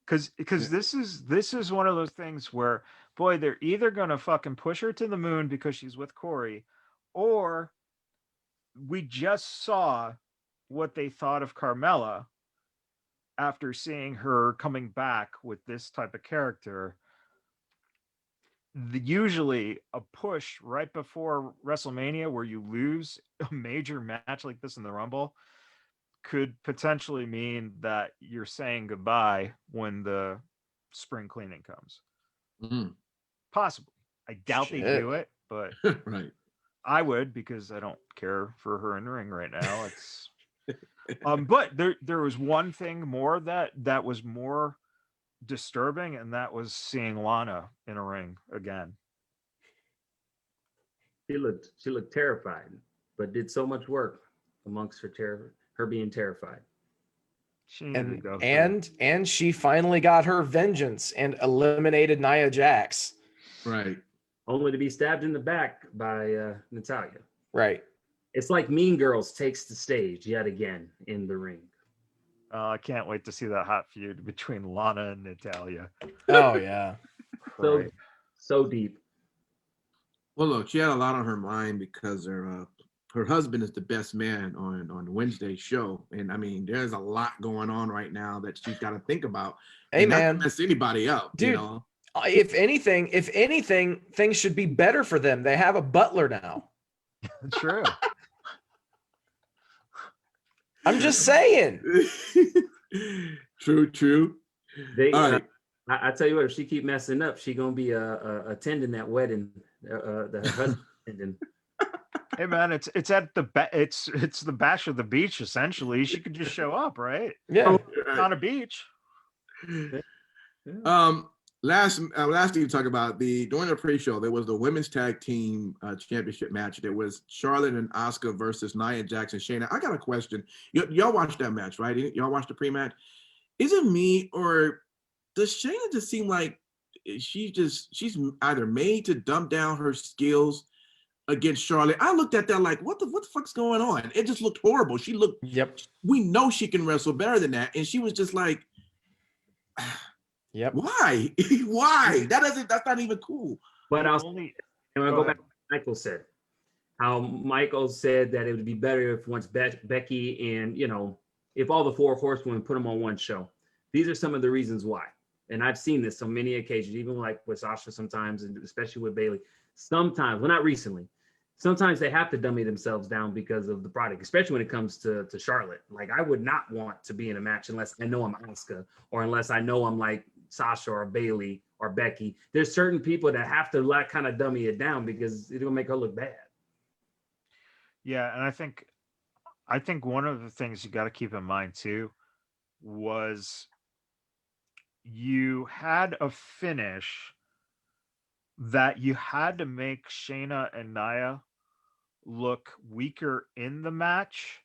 Because this is one of those things where, boy, they're either gonna fucking push her to the moon because she's with Corey, or we just saw what they thought of Carmella after seeing her coming back with this type of character. Usually a push right before WrestleMania where you lose a major match like this in the Rumble could potentially mean that you're saying goodbye when the spring cleaning comes. Possibly. I doubt they do it, but right. I would, because I don't care for her in the ring right now. It's but there was one thing more that was more disturbing, and that was seeing Lana in a ring again. She looked terrified, but did so much work amongst her being terrified. And she finally got her vengeance and eliminated Nia Jax. Right. Only to be stabbed in the back by Natalya. Right. It's like Mean Girls takes the stage yet again in the ring. I can't wait to see that hot feud between Lana and Natalya. Oh yeah. So deep. Well, look, she had a lot on her mind because her husband is the best man on Wednesday's show, and I mean, there's a lot going on right now that she's got to think about. Hey, man, not to mess anybody up, dude. If anything, things should be better for them. They have a butler now. True. I'm just saying. True. All right. I tell you what, if she keep messing up, she gonna be attending that wedding. The husband attending. Hey man, it's the bash of the beach essentially. She could just show up, right? Yeah, on a beach. Last thing to talk about, during the pre-show, there was the women's tag team championship match. There was Charlotte and Asuka versus Nia Jax and Shayna. I got a question. Y'all watched that match, right? Y'all watched the pre-match. Is it me, or does Shayna just seem like she's either made to dumb down her skills against Charlotte? I looked at that like, what the fuck's going on? It just looked horrible. She looked. Yep. We know she can wrestle better than that, and she was just like. Yep. Why? Why? That's not even cool. But I'll go back to what Michael said. How Michael said that it would be better if once Becky and, if all the four horsewomen put them on one show. These are some of the reasons why. And I've seen this on many occasions, even like with Sasha sometimes, and especially with Bayley. Sometimes, well, not recently. Sometimes they have to dummy themselves down because of the product, especially when it comes to Charlotte. Like, I would not want to be in a match unless I know I'm Asuka, or unless I know I'm like Sasha or Bayley or Becky. There's certain people that have to like kind of dummy it down because it'll make her look bad. Yeah, and I think one of the things you got to keep in mind too was you had a finish that you had to make Shayna and Nia look weaker in the match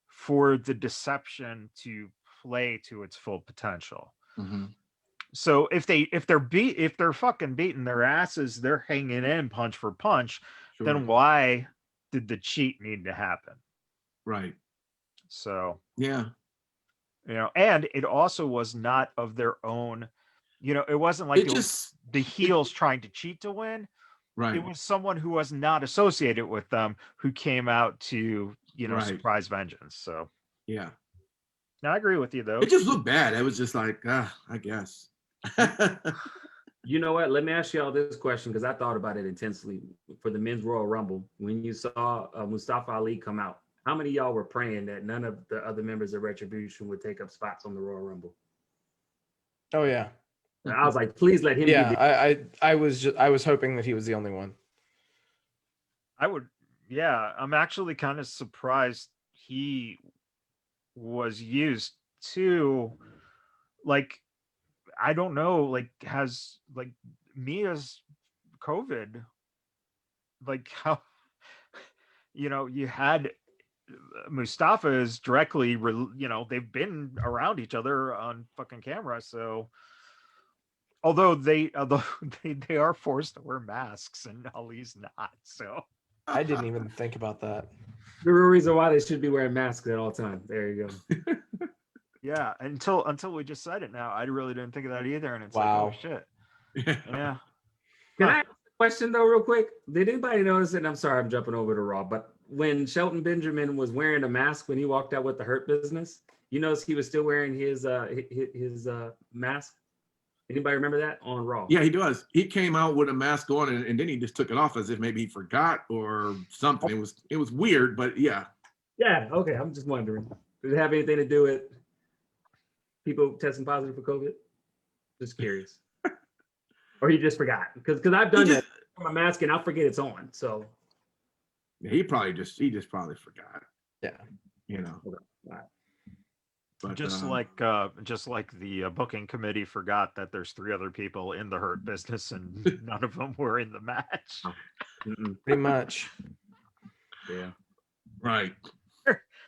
for the deception to play to its full potential. Mm-hmm. So if they're fucking beating their asses, they're hanging in punch for punch, Sure. then why did the cheat need to happen? Right. So Yeah. And it also was not of their own, it wasn't like the heels trying to cheat to win. Right. It was someone who was not associated with them who came out to, Right. surprise vengeance. So yeah. Now I agree with you though. It just looked bad. It was just like, I guess. You know what? Let me ask y'all this question because I thought about it intensely for the men's Royal Rumble. When you saw Mustafa Ali come out, how many of y'all were praying that none of the other members of Retribution would take up spots on the Royal Rumble? Oh yeah. I was like, please let him. Yeah, I was hoping that he was the only one. I'm actually kind of surprised he was used to, like, I don't know, like, has like Mia's COVID, like how, you had Mustafa is directly, they've been around each other on fucking camera. So although they are forced to wear masks and Ali's not. So I didn't even think about that. The real reason why they should be wearing masks at all times. There you go. Yeah, until we just said it now. I really didn't think of that either. And it's wow. Like, oh shit. Yeah. Can I ask a question though, real quick? Did anybody notice it? And I'm sorry, I'm jumping over to Raw, but when Shelton Benjamin was wearing a mask when he walked out with the Hurt Business, you notice he was still wearing his mask? Anybody remember that on Raw? Yeah, he does. He came out with a mask on and then he just took it off as if maybe he forgot or something. It was weird, but yeah. Yeah, okay. I'm just wondering. Did it have anything to do with people testing positive for COVID? Just curious. Or he just forgot? Because I've done that. My mask and I'll forget it's on. So yeah, he just probably forgot. Yeah. Okay. All right. But, just like the booking committee forgot that there's 3 other people in the Hurt Business and none of them were in the match. Pretty much. Yeah. Right.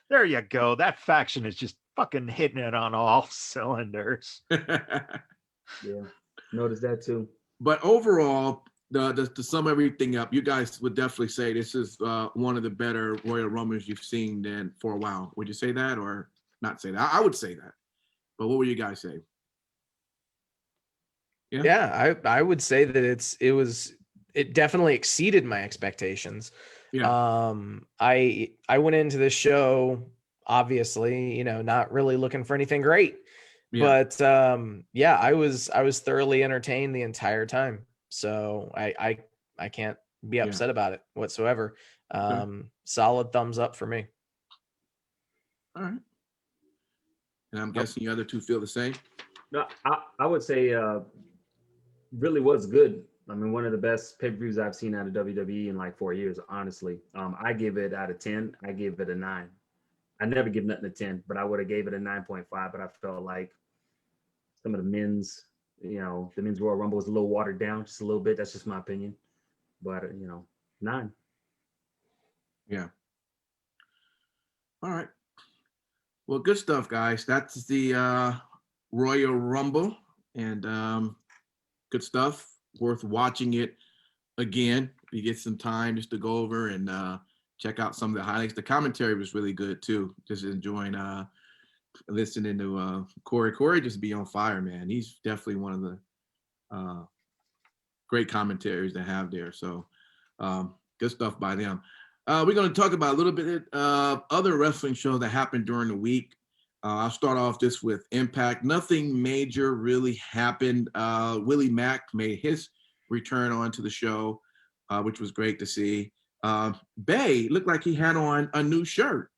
There you go. That faction is just fucking hitting it on all cylinders. Yeah. Notice that too. But overall, to sum everything up, you guys would definitely say this is one of the better Royal Rumbles you've seen then for a while. Would you say that or not say that? I would say that. But what would you guys say? Yeah, I would say that it definitely exceeded my expectations. Yeah. I went into this show obviously, not really looking for anything great. Yeah. But I was thoroughly entertained the entire time. So I can't be upset about it whatsoever. Solid thumbs up for me. All right. And I'm guessing the other two feel the same. No, I would say really was good. I mean, one of the best pay-per-views I've seen out of WWE in like 4 years, honestly. I give it out of 10. I give it a 9. I never give nothing a 10, but I would have gave it a 9.5. But I felt like some of the men's, the men's Royal Rumble was a little watered down, just a little bit. That's just my opinion. But 9. Yeah. All right. Well, good stuff, guys. That's the Royal Rumble, and good stuff. Worth watching it again. You get some time just to go over and check out some of the highlights. The commentary was really good too. Just enjoying listening to Corey. Corey just be on fire, man. He's definitely one of the great commentaries they have there. So good stuff by them. We're going to talk about a little bit of other wrestling shows that happened during the week. I'll start off just with Impact. Nothing major really happened. Willie Mack made his return onto the show, which was great to see. Bay looked like he had on a new shirt.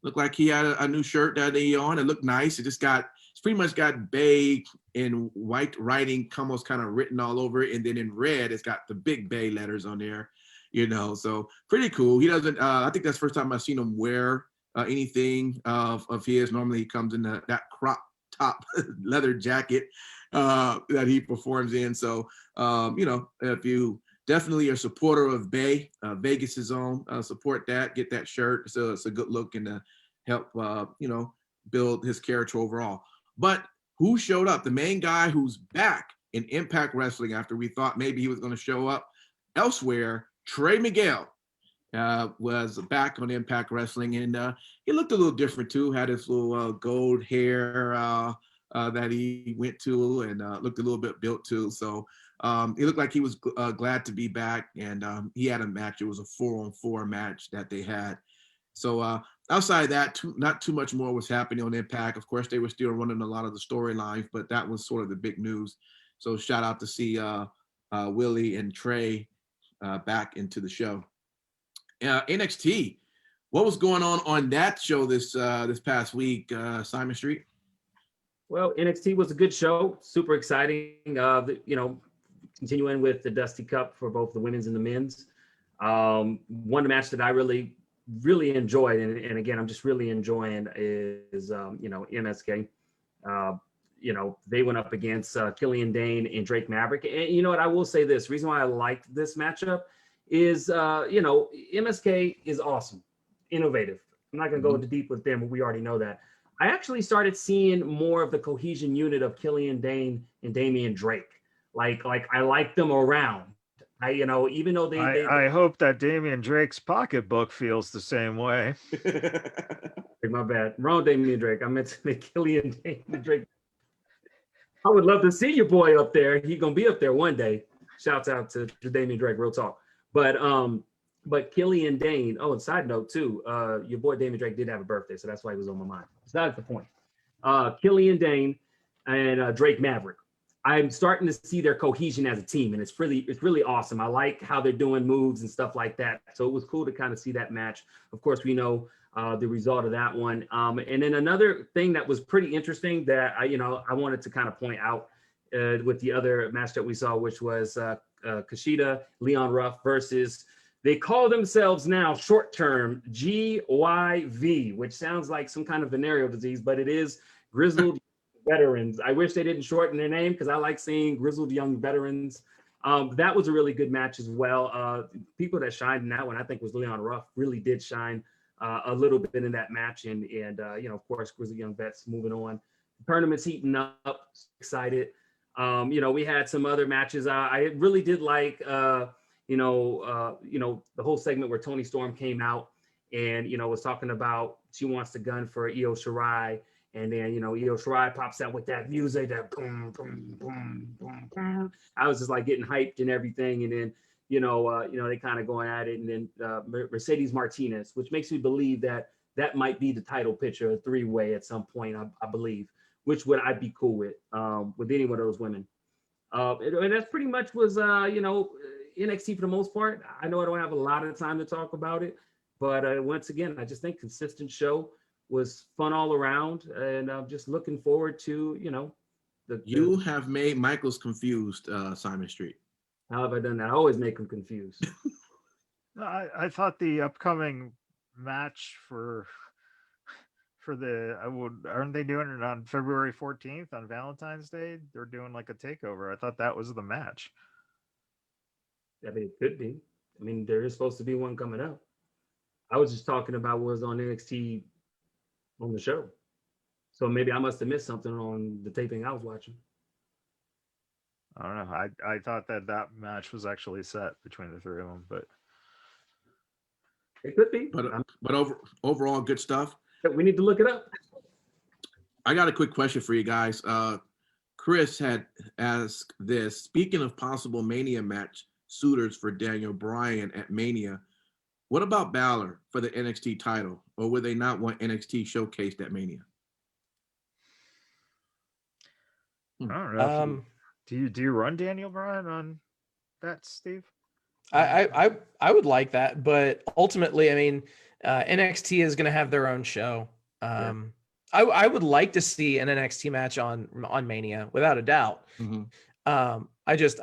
Looked like he had a new shirt that he on. It looked nice. It's pretty much got Bay in white writing, almost kind of written all over it. And then in red, it's got the big Bay letters on there, so pretty cool. He doesn't, I think that's the first time I've seen him wear anything of his. Normally he comes in that crop top leather jacket that he performs in. So, if you definitely are a supporter of Bay, Vegas' own, support that, get that shirt. So it's a good look and help, build his character overall. But who showed up? The main guy who's back in Impact Wrestling after we thought maybe he was going to show up elsewhere, Trey Miguel, was back on Impact Wrestling, and he looked a little different too. Had his little gold hair that he went to, and looked a little bit built too. So he looked like he was glad to be back, and he had a match. It was a 4-on-4 match that they had. So outside of that, not too much more was happening on Impact. Of course, they were still running a lot of the storylines, but that was sort of the big news. So shout out to see Willie and Trey back into the show. NXT, what was going on that show this past week, Simon Street? Well, NXT was a good show, super exciting. Continuing with the Dusty Cup for both the women's and the men's. One match that I really enjoyed, and again, I'm just really enjoying is MSK. They went up against Killian Dane and Drake Maverick. And you know what, I will say this, reason why I liked this matchup is, MSK is awesome, innovative. I'm not going to go into deep with them, but we already know that. I actually started seeing more of the cohesion unit of Killian Dane and Damian Drake. Like I like them around. Even though I hope that Damian Drake's pocketbook feels the same way. My bad. Wrong Damian Drake. I meant to say Killian Dane and Drake. I would love to see your boy up there. He's gonna be up there one day. Shouts out to Damian Drake, real talk. But Killian Dane. Oh, and side note too, your boy Damian Drake did have a birthday, so that's why he was on my mind. It's not the point. Killian Dane and Drake Maverick. I'm starting to see their cohesion as a team, and it's really awesome. I like how they're doing moves and stuff like that. So it was cool to kind of see that match. Of course, we know the result of that one. And then another thing that was pretty interesting that I wanted to kind of point out with the other match that we saw, which was Kushida, Leon Ruff versus, they call themselves now short-term GYV, which sounds like some kind of venereal disease, but it is Grizzled Veterans. I wish they didn't shorten their name because I like seeing Grizzled Young Veterans. That was a really good match as well. People that shined in that one, I think, was Leon Ruff. Really did shine a little bit in that match, and of course, Grizzled Young Vets moving on. The tournament's heating up. Excited. We had some other matches. I really did like the whole segment where Toni Storm came out and was talking about she wants the gun for Io Shirai. And then, Io Shirai pops out with that music, that boom, boom, boom, boom, boom. I was just like getting hyped and everything. And then, they kind of going at it. And then Mercedes Martinez, which makes me believe that might be the title picture, a three-way at some point, I believe, which I'd be cool with any one of those women. And that's pretty much was, NXT for the most part. I know I don't have a lot of time to talk about it, but once again, I just think consistent show. Was fun all around, and I'm just looking forward to, You have made Michaels confused, Simon Street. How have I done that? I always make them confused. I thought the upcoming match for aren't they doing it on February 14th on Valentine's Day? They're doing like a takeover. I thought that was the match. I mean, it could be. I mean, there is supposed to be one coming up. I was just talking about what was on NXT on the show. So maybe I must have missed something on the taping I was watching. I don't know. I thought that match was actually set between the three of them, but it could be. But overall, good stuff. We need to look it up. I got a quick question for you guys. Chris had asked this. Speaking of possible Mania match suitors for Daniel Bryan at Mania, what about Balor for the NXT title, or would they not want NXT showcased at Mania? I don't know. Do you run Daniel Bryan on that, Steve? I would like that, but ultimately, I mean, NXT is going to have their own show. I would like to see an NXT match on Mania, without a doubt. Mm-hmm.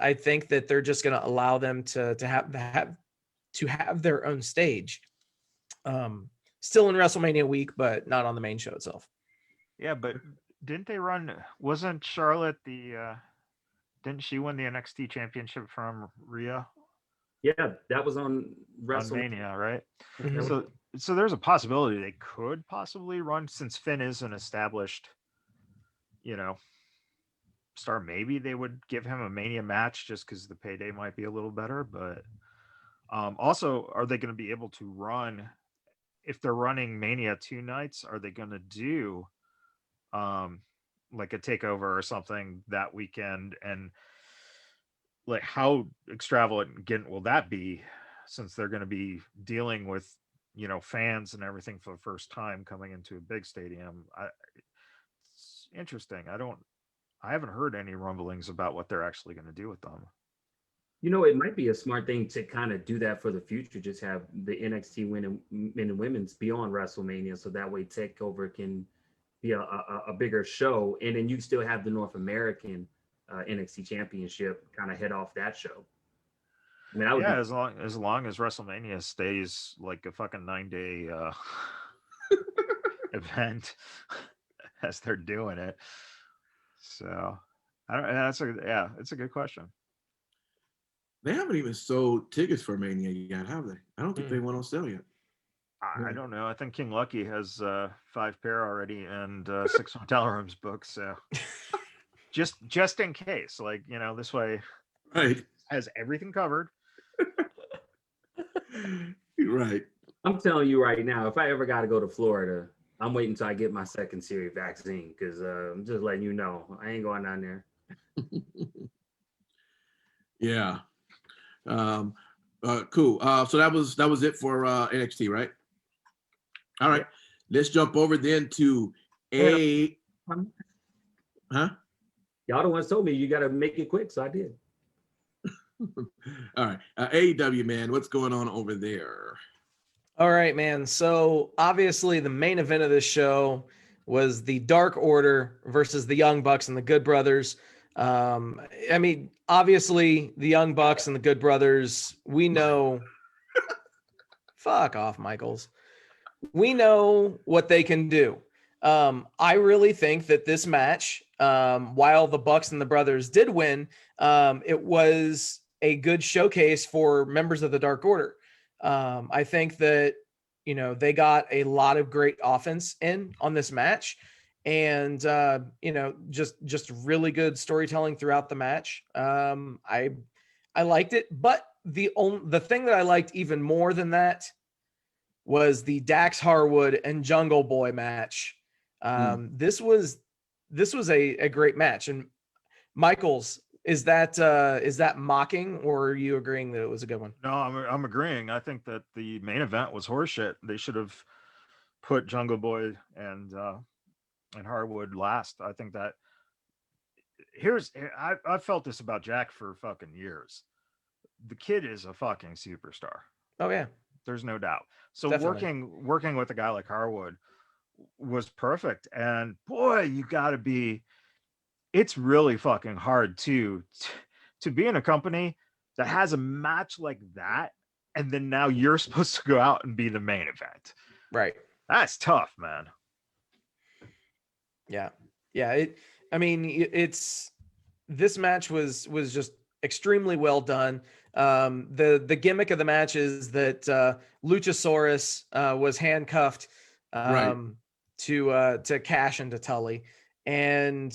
I think that they're just going to allow them to have their own stage. Still in WrestleMania week, but not on the main show itself. Yeah, but didn't they run? Wasn't Charlotte didn't she win the NXT championship from Rhea Yeah, that was on on WrestleMania. Mania, right? Mhm. So there's a possibility they could possibly run, since Finn is an established, you know, star. Maybe they would give him a Mania match just because the payday might be a little better. But also, are they going to be able to run, if they're running Mania 2 nights? Are they going to do like a takeover or something that weekend? And like, how extravagant will that be, since they're going to be dealing with, fans and everything for the first time coming into a big stadium? It's interesting. I haven't heard any rumblings about what they're actually going to do with them. It might be a smart thing to kind of do that for the future. Just have the NXT men and women's be on WrestleMania, so that way Takeover can be a bigger show, and then you still have the North American NXT Championship kind of head off that show. I mean, Yeah, as long as WrestleMania stays like a fucking 9-day event as they're doing it. So I don't. It's a good question. They haven't even sold tickets for Mania yet, have they? I don't think they went on sale yet. I don't know. I think King Lucky has 5 pair already and 6 hotel rooms booked. So just in case, this way, Right. has everything covered. You're right. I'm telling you right now, if I ever got to go to Florida, I'm waiting until I get my second series vaccine, because I'm just letting you know, I ain't going down there. Yeah. Cool. So that was it for NXT, right? All right. Let's jump over then to Huh? Y'all the ones told me you got to make it quick, so I did. All right. AEW, man, what's going on over there? All right, man. So obviously the main event of this show was the Dark Order versus the Young Bucks and the Good Brothers. I mean, obviously the Young Bucks and the Good Brothers, we know. Fuck off, Michaels. We know what they can do. I really think that this match, while the Bucks and the Brothers did win, it was a good showcase for members of the Dark Order. I think that, they got a lot of great offense in on this match, and, just really good storytelling throughout the match. I liked it, but the thing that I liked even more than that was the Dax Harwood and Jungle Boy match. This was a great match. And Michaels, is that mocking, or are you agreeing that it was a good one? No, I'm agreeing. I think that the main event was horseshit. They should have put Jungle Boy and Harwood last. I think that I felt this about Jack for fucking years. The kid is a fucking superstar. Oh yeah, there's no doubt. So definitely. working with a guy like Harwood was perfect. And boy, it's really fucking hard to be in a company that has a match like that, and then now you're supposed to go out and be the main event. Right. That's tough, man. Yeah. This match was just extremely well done. The gimmick of the match is that Luchasaurus was handcuffed to Cash and to Tully, and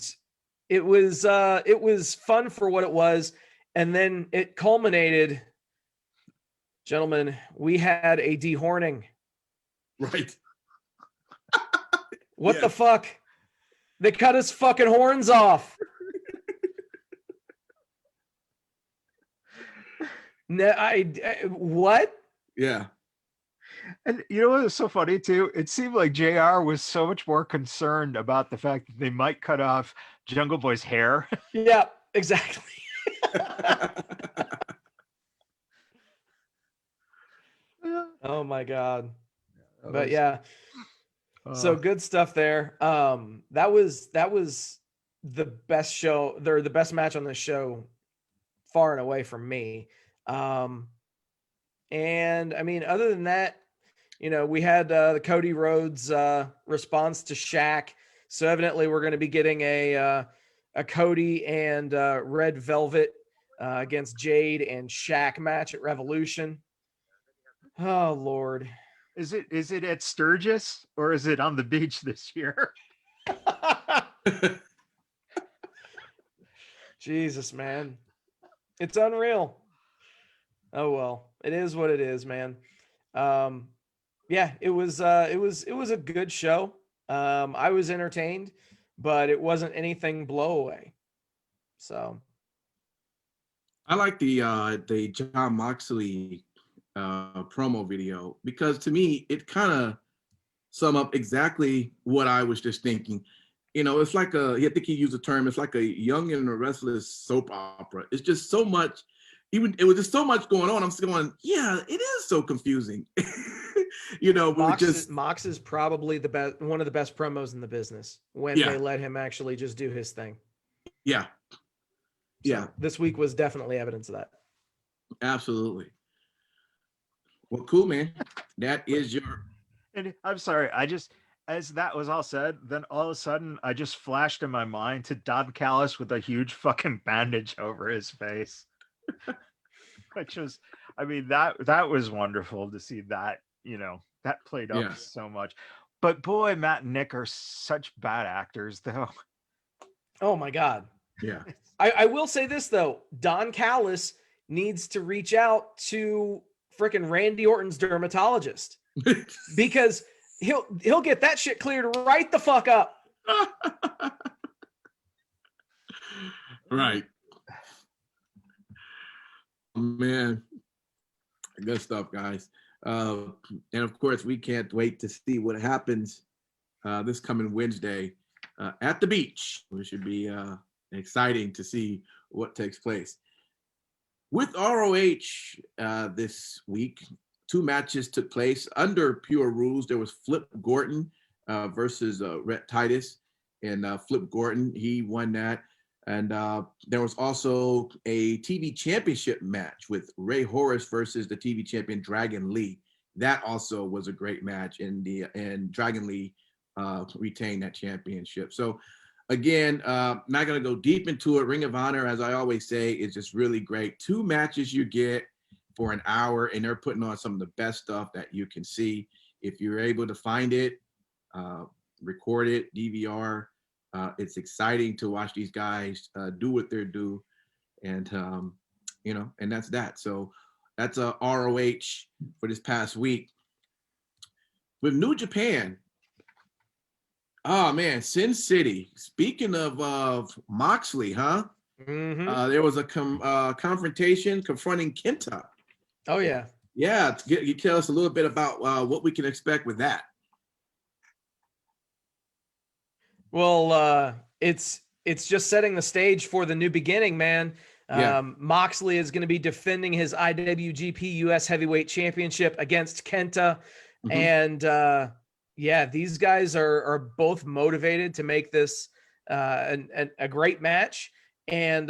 it was fun for what it was, and then it culminated. Gentlemen, we had a dehorning. Right. What the fuck? They cut his fucking horns off. No, what? Yeah. And you know what was so funny too? It seemed like JR was so much more concerned about the fact that they might cut off Jungle Boy's hair. Yeah, exactly. Oh my God. But yeah. So good stuff there. That was the best show, or the best match on this show, far and away from me. And I mean, other than that, we had the Cody Rhodes response to Shaq So evidently we're going to be getting a Cody and Red Velvet against Jade and Shaq match at Revolution. Oh Lord. Is it at Sturgis or is it on the beach this year? Jesus, man. It's unreal. Oh well, it is what it is, man. Yeah, it was a good show. I was entertained, but it wasn't anything blow away. So I like the John Moxley promo video, because to me it kind of sum up exactly what I was just thinking. You know, it's like I think he used the term, it's like a young and a restless soap opera. It's just so much, it was just so much going on. I'm still going, yeah, it is so confusing. You know, Mox is probably the best, one of the best promos in the business when they let him actually just do his thing. Yeah. Yeah. So this week was definitely evidence of that. Absolutely. Well, cool, man. That is your. And I'm sorry, as that was all said, then all of a sudden I just flashed in my mind to Don Callis with a huge fucking bandage over his face. Which was, I mean, that was wonderful to see that, you know, that played up so much. But boy, Matt and Nick are such bad actors, though. Oh my God. Yeah. I will say this though, Don Callis needs to reach out to freaking Randy Orton's dermatologist because he'll get that shit cleared right the fuck up. Right. Man, good stuff, guys. And of course, we can't wait to see what happens this coming Wednesday at the beach. It should be exciting to see what takes place. With ROH this week, 2 matches took place under pure rules. There was Flip Gordon versus Rhett Titus, and Flip Gordon, he won that. And there was also a TV championship match with Ray Horus versus the TV champion Dragon Lee. That also was a great match, and Dragon Lee retained that championship. So again, not going to go deep into it. Ring of Honor, as I always say, is just really great. 2 matches you get for an hour, and they're putting on some of the best stuff that you can see. If you're able to find it, record it, DVR. It's exciting to watch these guys do what they do, and you know, and that's that. So that's a ROH for this past week. With New Japan, oh man, Sin City. Speaking of Moxley, huh? Mm-hmm. There was a confrontation confronting Kenta. Oh yeah. Yeah, you tell us a little bit about what we can expect with that. Well, it's just setting the stage for the new beginning, man. Moxley is going to be defending his IWGP US Heavyweight Championship against Kenta. Mm-hmm. And yeah, these guys are both motivated to make this a great match. And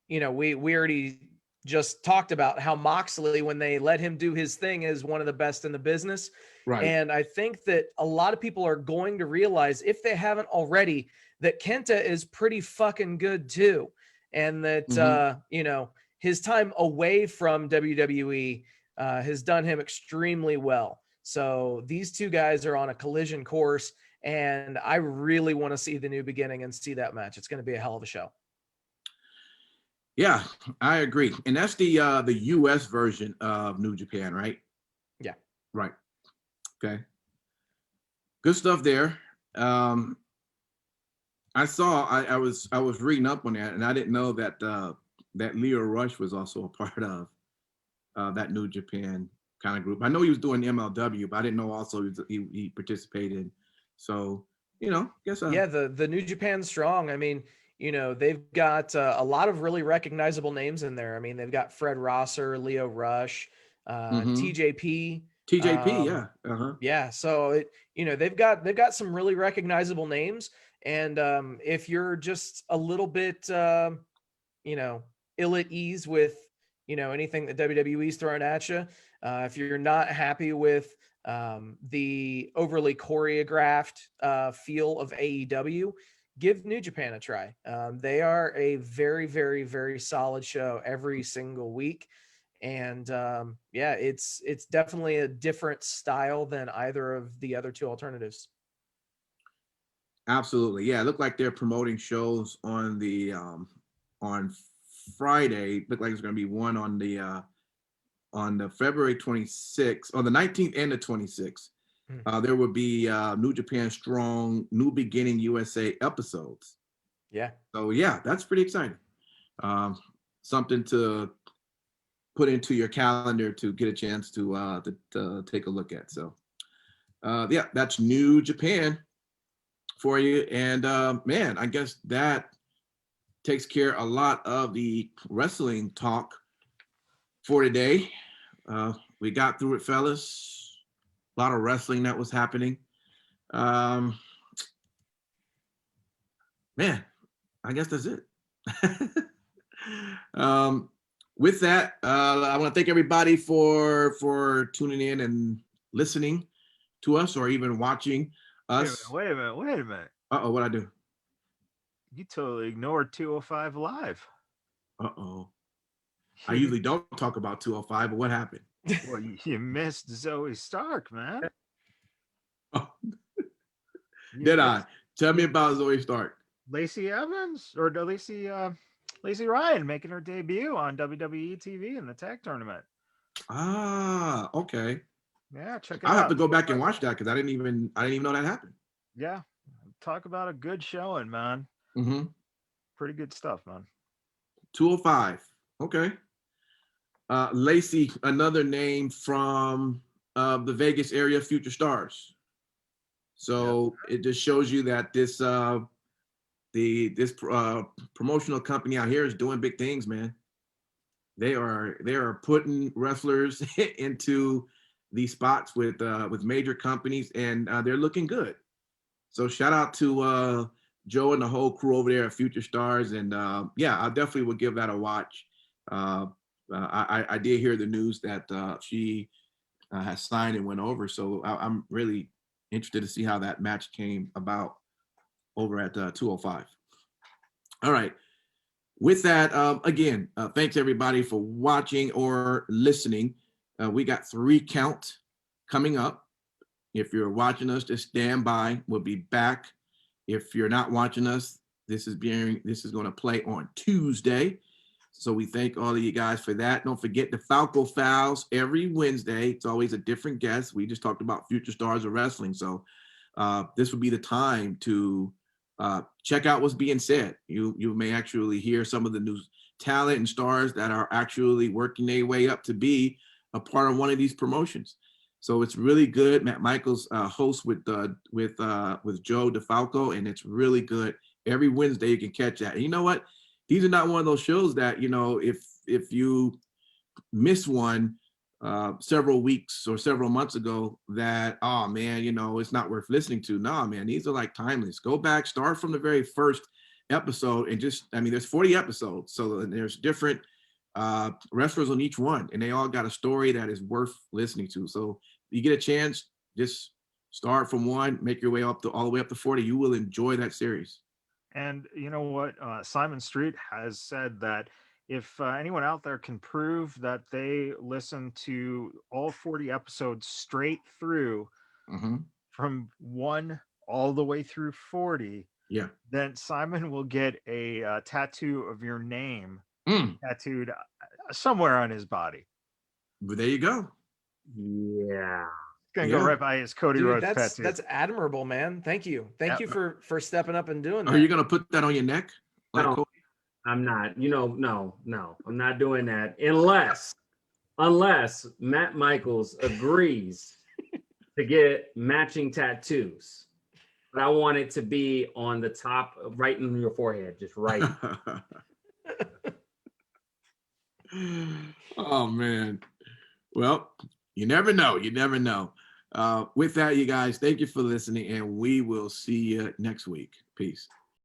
you know, we already just talked about how Moxley, when they let him do his thing, is one of the best in the business. Right. And I think that a lot of people are going to realize, if they haven't already, that Kenta is pretty fucking good too. And that, you know, his time away from WWE has done him extremely well. So these 2 guys are on a collision course, and I really want to see the new beginning and see that match. It's going to be a hell of a show. Yeah, I agree. And that's the US version of New Japan, right? Yeah. Right. Okay. Good stuff there. I was reading up on that, and I didn't know that that Leo Rush was also a part of that New Japan kind of group. I know he was doing MLW, but I didn't know also he participated. So, you know, guess yeah, the New Japan strong. I mean, you know, they've got a lot of really recognizable names in there. I mean, they've got Fred Rosser, Leo Rush, TJP. Yeah. Yeah. So you know, they've got some really recognizable names. And if you're just a little bit, you know, ill at ease with, you know, anything that WWE's throwing at you, if you're not happy with the overly choreographed feel of AEW, give New Japan a try. They are a very, very, very solid show every single week. And yeah, it's definitely a different style than either of the other two alternatives. Absolutely. Yeah, it looked like they're promoting shows on the on Friday. Looked like there's going to be one on the February 26th, on the 19th and the 26th. There will be New Japan Strong New Beginning USA episodes. Yeah. So yeah, that's pretty exciting. Something to put into your calendar to get a chance to take a look at. So yeah, that's New Japan for you. And man, I guess that takes care a lot of the wrestling talk for today. We got through it, fellas. A lot of wrestling that was happening. Man, I guess that's it. With that, I want to thank everybody for tuning in and listening to us, or even watching us. Wait a minute. Uh-oh, what'd I do? You totally ignored 205 Live. Uh-oh. I usually don't talk about 205, but what happened? Well, you missed Zoe Stark, man. Oh. Did I? Tell me about Zoe Stark. Lacey Evans or Lacey Ryan making her debut on WWE TV in the tag tournament. Ah, okay. Yeah, check it out. I'll have to go back and watch that because I didn't even know that happened. Yeah, talk about a good showing, man. Mm-hmm. Pretty good stuff, man. 205. Okay. Lacey, another name from the Vegas area, Future Stars. So it just shows you that this promotional company out here is doing big things, man. They are putting wrestlers into these spots with major companies, and they're looking good. So shout out to Joe and the whole crew over there at Future Stars, and yeah, I definitely would give that a watch. I did hear the news that she has signed and went over, so I'm really interested to see how that match came about over at 205. All right. With that, again, thanks everybody for watching or listening. We got 3 count coming up. If you're watching us, just stand by. We'll be back. If you're not watching us, this is going to play on Tuesday. So we thank all of you guys for that. Don't forget the Falco Files every Wednesday. It's always a different guest. We just talked about Future Stars of Wrestling. So this would be the time to check out what's being said. You may actually hear some of the new talent and stars that are actually working their way up to be a part of one of these promotions. So it's really good. Matt Michaels hosts with Joe DeFalco, and it's really good. Every Wednesday you can catch that. And you know what? These are not one of those shows that, you know, if you miss one several weeks or several months ago, that, oh man, you know, it's not worth listening to. Nah, man, these are like timeless. Go back, start from the very first episode, and just, I mean, there's 40 episodes, so there's different wrestlers on each one, and they all got a story that is worth listening to. So you get a chance, just start from one, make your way up to all the way up to 40. You will enjoy that series. And you know what? Simon Street has said that if anyone out there can prove that they listen to all 40 episodes straight through, from 1 all the way through 40, yeah, then Simon will get a tattoo of your name tattooed somewhere on his body. But there you go. Yeah. Gonna go right by his Cody Rhodes tattoo. That's admirable, man. Thank you for stepping up and doing that. Are you gonna put that on your neck? Like No, I'm not. You know, no, I'm not doing that unless Matt Michaels agrees to get matching tattoos. But I want it to be on the top, right in your forehead, just right. Oh man. Well, you never know. You never know. With that, you guys, thank you for listening, and we will see you next week. Peace.